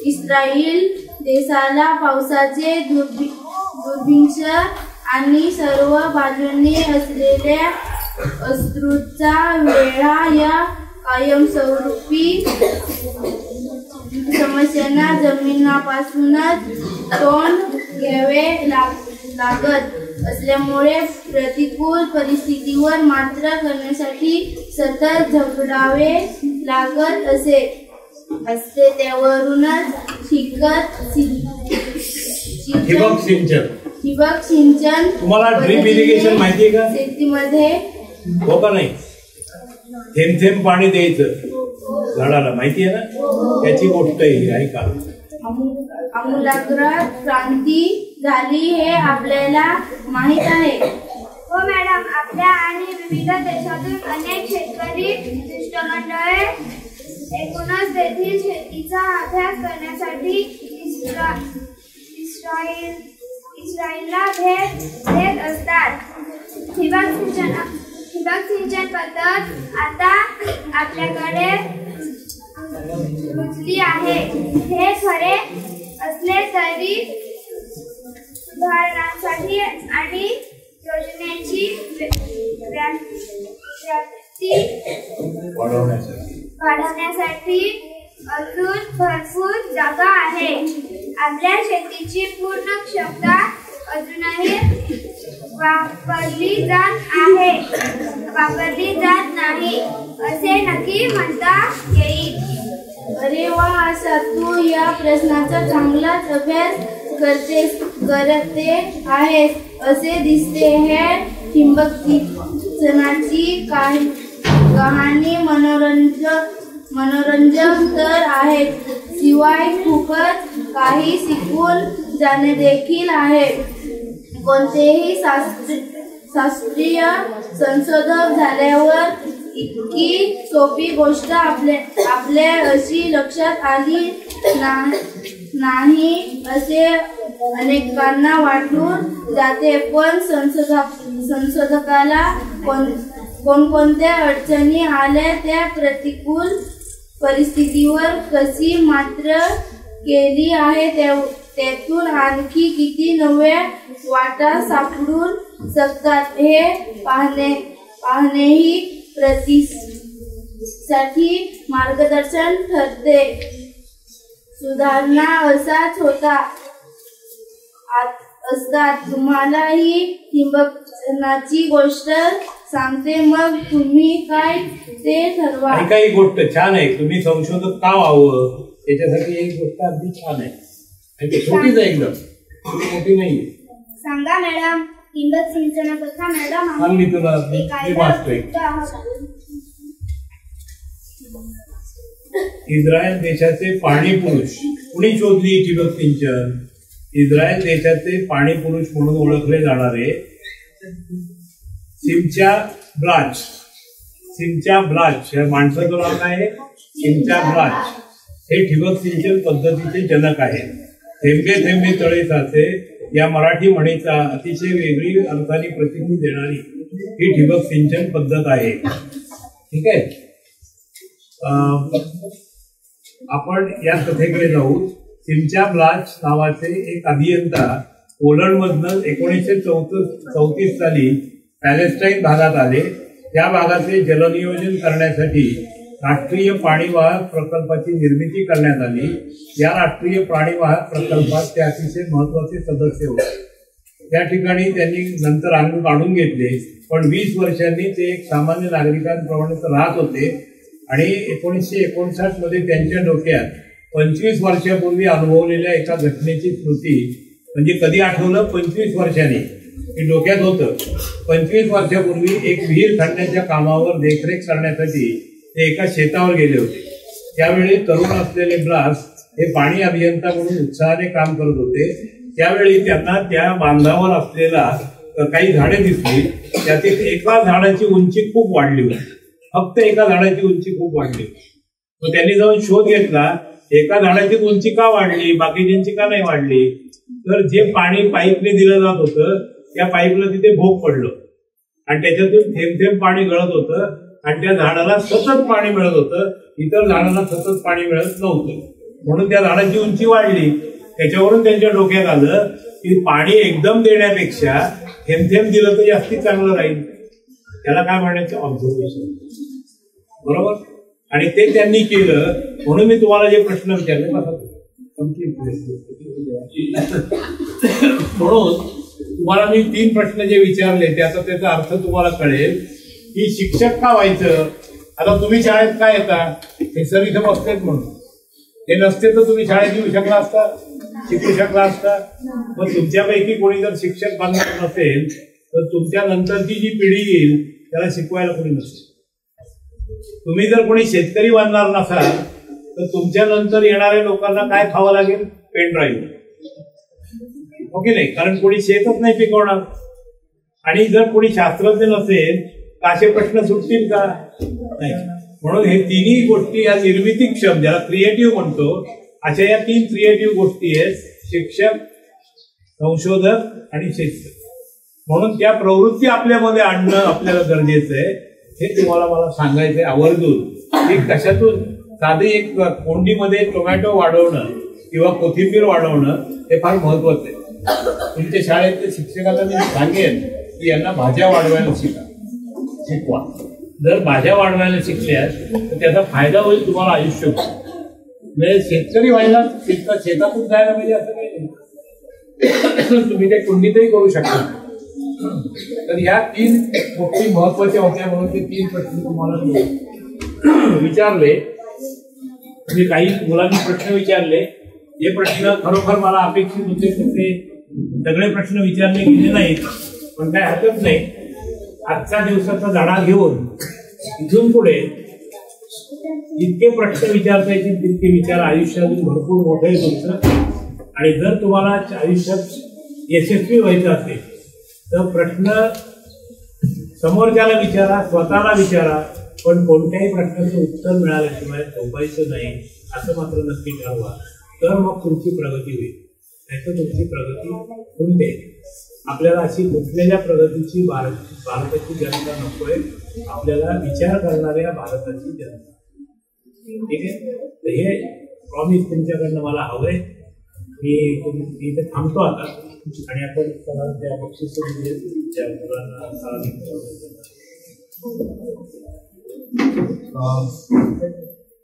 इस्रायल. देशाला पावसाचे दुर्भिक्ष आणि सर्व बाजूंनी असलेल्या अश्रूचा वेढा या कायमस्वरूपी समस्यांना जमिनीपासूनच तोंड द्यावे लागत असल्यामुळे प्रतिकूल परिस्थितीवर मात करण्यासाठी सतत झगडावे लागत असते. त्यावरूनच ठिबक सिंचन तुम्हाला ड्रीप इरिगेशन माहिती आहे का? शेतीमध्ये हो का नाही? थेंब थेंब पाणी द्यायचं झाडाला, माहिती आहे ना? त्याची गोष्ट आहे का? आमूलाग्र क्रांती झाली हे आपल्याला माहित आहे. हो मॅडम, आपल्या आणि विविध देशातून अनेक शेतकरी शिष्टमंडळे एकूणच तेथील शेतीचा अभ्यास करण्यासाठी इस्रायलला भेट देत असतात. ठिबक सिंचन पद्धत आता आपल्याकडे रुजली आहे. हे खरे असले तरी सुधारणांसाठी आणि योजनेची व्याप्ती वाढवण्यासाठी अजून भरपूर जागा आहे. आपल्या शेतीची पूर्ण क्षमता अजूनही वापरली जात नाही असे नक्की म्हणता येईल. अरे वा, आशा तू या प्रश्नाचा चांगलाच अभ्यास करते आहेस असे दिसते. हे ठिबक सिंचनाची कहाणी मनोरंजक तर आहेच, शिवाय खूपच काही शिकून जाणे देखील आहे. कोणतेही शास्त्रीय संशोधन झाल्यावर इतकी सोपी गोष्ट आपल्या अशी लक्षात आली नाही असे अनेकांना वाटून जाते. पण संशोधकाला कोणकोणत्या अडचणी आल्या, त्या प्रतिकूल परिस्थितीवर कशी मात्र केली आहे, त्यातून आणखी किती नव्या वाटा सापडून शकतात हे पाहणेही प्रगतीसाठी मार्गदर्शन ठरते. सुधारणा असाच होता असतात. तुम्हाला ही ठिबकनाची गोष्ट सांगते, मग तुम्ही काय ते ठरवा. काही गोष्ट छान आहे, तुम्ही संशोधक का व्हावं त्याच्यासाठी एक गोष्ट अगदी छान आहे. छोटीच आहे एकदम, मोठी नाही. सांगा मॅडम. ठिबक सिंचन कथा मॅडम मी तुला मी वाचतोय. इस्रायल देशाचे पाणी पुरुष कुणी शोधली ठिबक सिंचन? इस्रायल देशाचे पाणी पुरुष म्हणून ओळखले जाणारे सिमचा ब्लाच या माणसाचं नाव काय आहे? सिमचा ब्लाच हे ठिबक सिंचन पद्धतीचे जनक आहेत. थेंबे थेंबे तळे साचे या मराठी म्हणीचा अतिशय वेगळी अर्थाने प्रतिनिधी देणारी ही ठिबक सिंचन पद्धत आहे. ठीक आहे, आपण या कथेकडे जाऊ. सिमचा ब्लाच नावाचे एक अभियंता पोलंडमधनं 1934 साली पॅलेस्टाईन भागात आले. त्या भागाचे जलनियोजन करण्यासाठी राष्ट्रीय पाणीवाहक प्रकल्पाची निर्मिती करण्यात आली. या राष्ट्रीय पाणीवाहक प्रकल्पात ते अतिशय महत्वाचे सदस्य होते. त्या ठिकाणी त्यांनी नंतर अंग काढून घेतले, पण 20 वर्षांनी ते एक सामान्य नागरिकांप्रमाणे राहत होते. आणि 1959 मध्ये त्यांच्या डोक्यात 25 वर्षापूर्वी अनुभवलेल्या एका घटनेची स्मृती, म्हणजे कधी आठवलं? 25 वर्षांनी हे डोक्यात होतं. 25 वर्षापूर्वी एक विहीर खणण्याच्या कामावर देखरेख करण्यासाठी ते एका शेतावर गेले होते. त्यावेळी तरुण असलेले ब्लास हे पाणी अभियंता म्हणून उत्साहाने काम करत होते. त्यावेळी त्यांना त्या बांधावर असलेला काही झाडे दिसली. त्यातील एका झाडाची उंची खूप वाढली होती. फक्त एका झाडाची उंची खूप वाढली. मग त्यांनी जाऊन शोध घेतला, एका झाडाची उंची का वाढली, बाकीच्यांची का नाही वाढली? तर जे पाणी पाईपने दिलं जात होतं त्या पाईपला तिथे भोग पडलं आणि त्याच्यातून थेंब थेंब पाणी गळत होतं आणि त्या झाडाला सतत पाणी मिळत होतं. इतर झाडांना सतत पाणी मिळत नव्हतं, म्हणून त्या झाडाची उंची वाढली. त्याच्यावरून त्यांच्या डोक्यात आलं की पाणी एकदम देण्यापेक्षा थेंब थेंब दिलं तर जास्ती चांगलं राहील. त्याला काय म्हणायचं? ऑब्झर्वेशन. बरोबर. आणि ते त्यांनी केलं. म्हणून मी तुम्हाला जे प्रश्न विचारले म्हणून तुम्हाला मी 3 प्रश्न जे विचारले त्याचा अर्थ तुम्हाला कळेल की शिक्षक का व्हायचं. आता तुम्ही शाळेत काय येता? हे सर इथं बसतेच म्हणून. हे नसते तर तुम्ही शाळेत येऊ शकला असता, शिकू शकला असता. मग तुमच्यापैकी कोणी जर शिक्षक बनणार नसेल तर तुमच्या नंतरची जी पिढी येईल त्याला शिकवायला कोणी नसेल. तुम्ही जर कोणी शेतकरी बनणार नसाल तर तुमच्या नंतर येणाऱ्या लोकांना काय खावं लागेल? Pen drive. हो की नाही? कारण कोणी शेतच नाही पिकवणार. आणि जर कोणी शास्त्रज्ञ नसेल तर असे प्रश्न सुटतील का? नाही. म्हणून हे तिन्ही गोष्टी या निर्मितीक्षम, ज्याला क्रिएटिव्ह म्हणतो, अशा या 3 क्रिएटिव्ह गोष्टी आहेत: शिक्षक, संशोधक आणि शेतकरी. म्हणून त्या प्रवृत्ती आपल्यामध्ये आणणं आपल्याला गरजेचं आहे. हे तुम्हाला मला सांगायचंय आवर्जून. की कशातून साधी एक कोंडीमध्ये टोमॅटो वाढवणं किंवा कोथिंबीर वाढवणं हे फार महत्वाचं आहे. तुमच्या शाळेतल्या शिक्षकाला मी सांगेन की यांना भाज्या वाढवायला शिकवा. जर भाज्या वाढवायला शिकल्यास तर त्याचा फायदा होईल तुम्हाला आयुष्यभर. म्हणजे शेतकरी व्हायला शेतातून जायला पाहिजे असं काही नाही. तुम्ही ते कुंडीतही करू शकता. तर ह्या 3 गोष्टी महत्वाच्या होत्या म्हणून ते 3 प्रश्न तुम्हाला विचारले. मी काही मुलांनी प्रश्न विचारले. हे प्रश्न खरोखर मला अपेक्षित होते पण ते सगळे प्रश्न विचारले गेले नाहीत. पण काय हरकत नाही. आजच्या दिवसाचा धडा घेऊन इथून पुढे जितके प्रश्न विचारता येतील तितके विचार. आयुष्यातून भरपूर मोठे आहे तुमचं. आणि जर तुम्हाला आयुष्यात यशस्वी व्हायचं असेल तर प्रश्न समोरच्याला विचारा, स्वतःला विचारा, पण कोणत्याही प्रश्नाचं उत्तर मिळाल्याशिवाय झोपायचं नाही असं मात्र नक्की ठरवा. तर मग तुमची प्रगती होईल. नाहीतर तुमची प्रगती खुंटे. आपल्याला अशी कुठलेल्या प्रगतीची भारताची जनता नकोय. आपल्याला विचार करणाऱ्या भारताची जनता. ठीक आहे. तर हे प्रॉमिस तुमच्याकडनं मला हवंय. मी इथे थांबतो आता आणि आपण त्या बक्षीस त्या मुलांना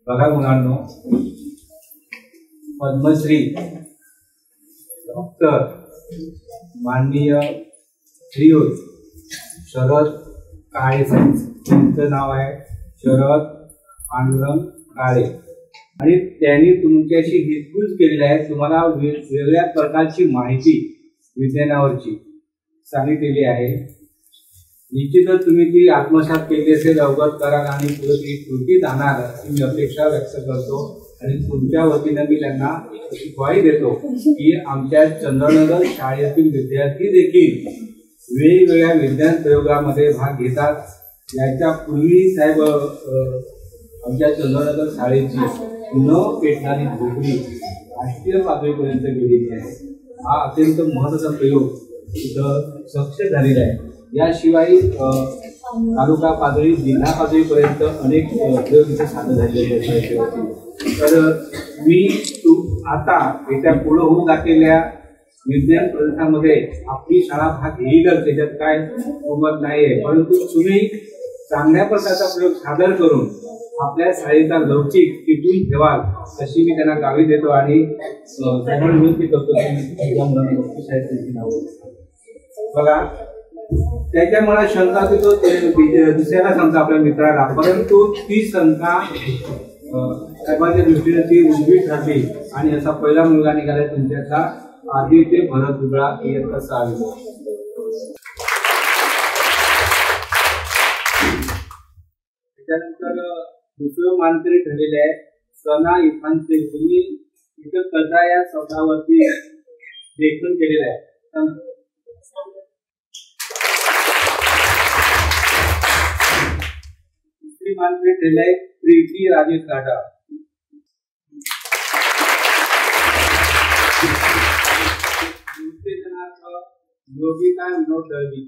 बघा मुलांनो, पद्मश्री डॉक्टर माननीय श्रीयुत शरद काळे साहेब, त्यांचं नाव आहे शरद पांडुरंग काळे, आणि त्यांनी तुमच्याशी हितगुज केलेली आहे. तुम्हाला वेगवेगळ्या प्रकारची माहिती विज्ञानावरची सांगितलेली आहे. निश्चितच तुम्ही ती आत्मसात केली असेल, अवगत कराल आणि पुढे ती कृती जाणार अशी मी अपेक्षा व्यक्त करतो. आणि तुमच्या वतीनं मी त्यांना अशी ग्वाही देतो की आमच्या चंद्रनगर शाळेतील विद्यार्थी देखील वेगवेगळ्या विज्ञान प्रयोगामध्ये भाग घेतात. याच्या पूर्वी साहेब आमच्या चंद्रनगर शाळेची न पेटणारी झोपडी राष्ट्रीय पातळीपर्यंत गेलेली आहे. हा अत्यंत महत्त्वाचा प्रयोग इथं सक्सेस झालेला आहे. याशिवाय तालुका पातळी, जिल्हा पातळीपर्यंत अनेक प्रयोग इथे सादर झालेले आहेत. तर मी आता येत्या पुढे होऊ घातलेल्या विज्ञान प्रदर्शनामध्ये आपली शाळा भाग घेईलच, त्याच्यात काय उमत नाहीये. परंतु तुम्ही चांगल्या प्रकारचा प्रयोग सादर करून आपल्या शाळेचा लवचिक टिकून ठेवाल अशी मी त्यांना गावी देतो. आणि त्यांना विनंती करतो की या मुलांना शाळेची नावं बघा. त्याच्या मला शंका होती, तो दुसऱ्याला सांगतो आपल्या मित्राला, परंतु ती शंका साहेबांच्या दृष्टीने ती उजवी ठरली आणि असा पहिला मुलगा निघाला तुमच्याचा आधी ते भरत उघडा इयत्ता 6वी. त्याच्यानंतर दुसरं मानकरी ठरलेले आहे सना इरफान शेख. तुम्ही इथं कथा या शब्दावरती लेखन केलेलं आहे. दुसरी मानकरी ठरलेली आहे प्रीती राजेश लाटा. योगिता विनोद दळवी.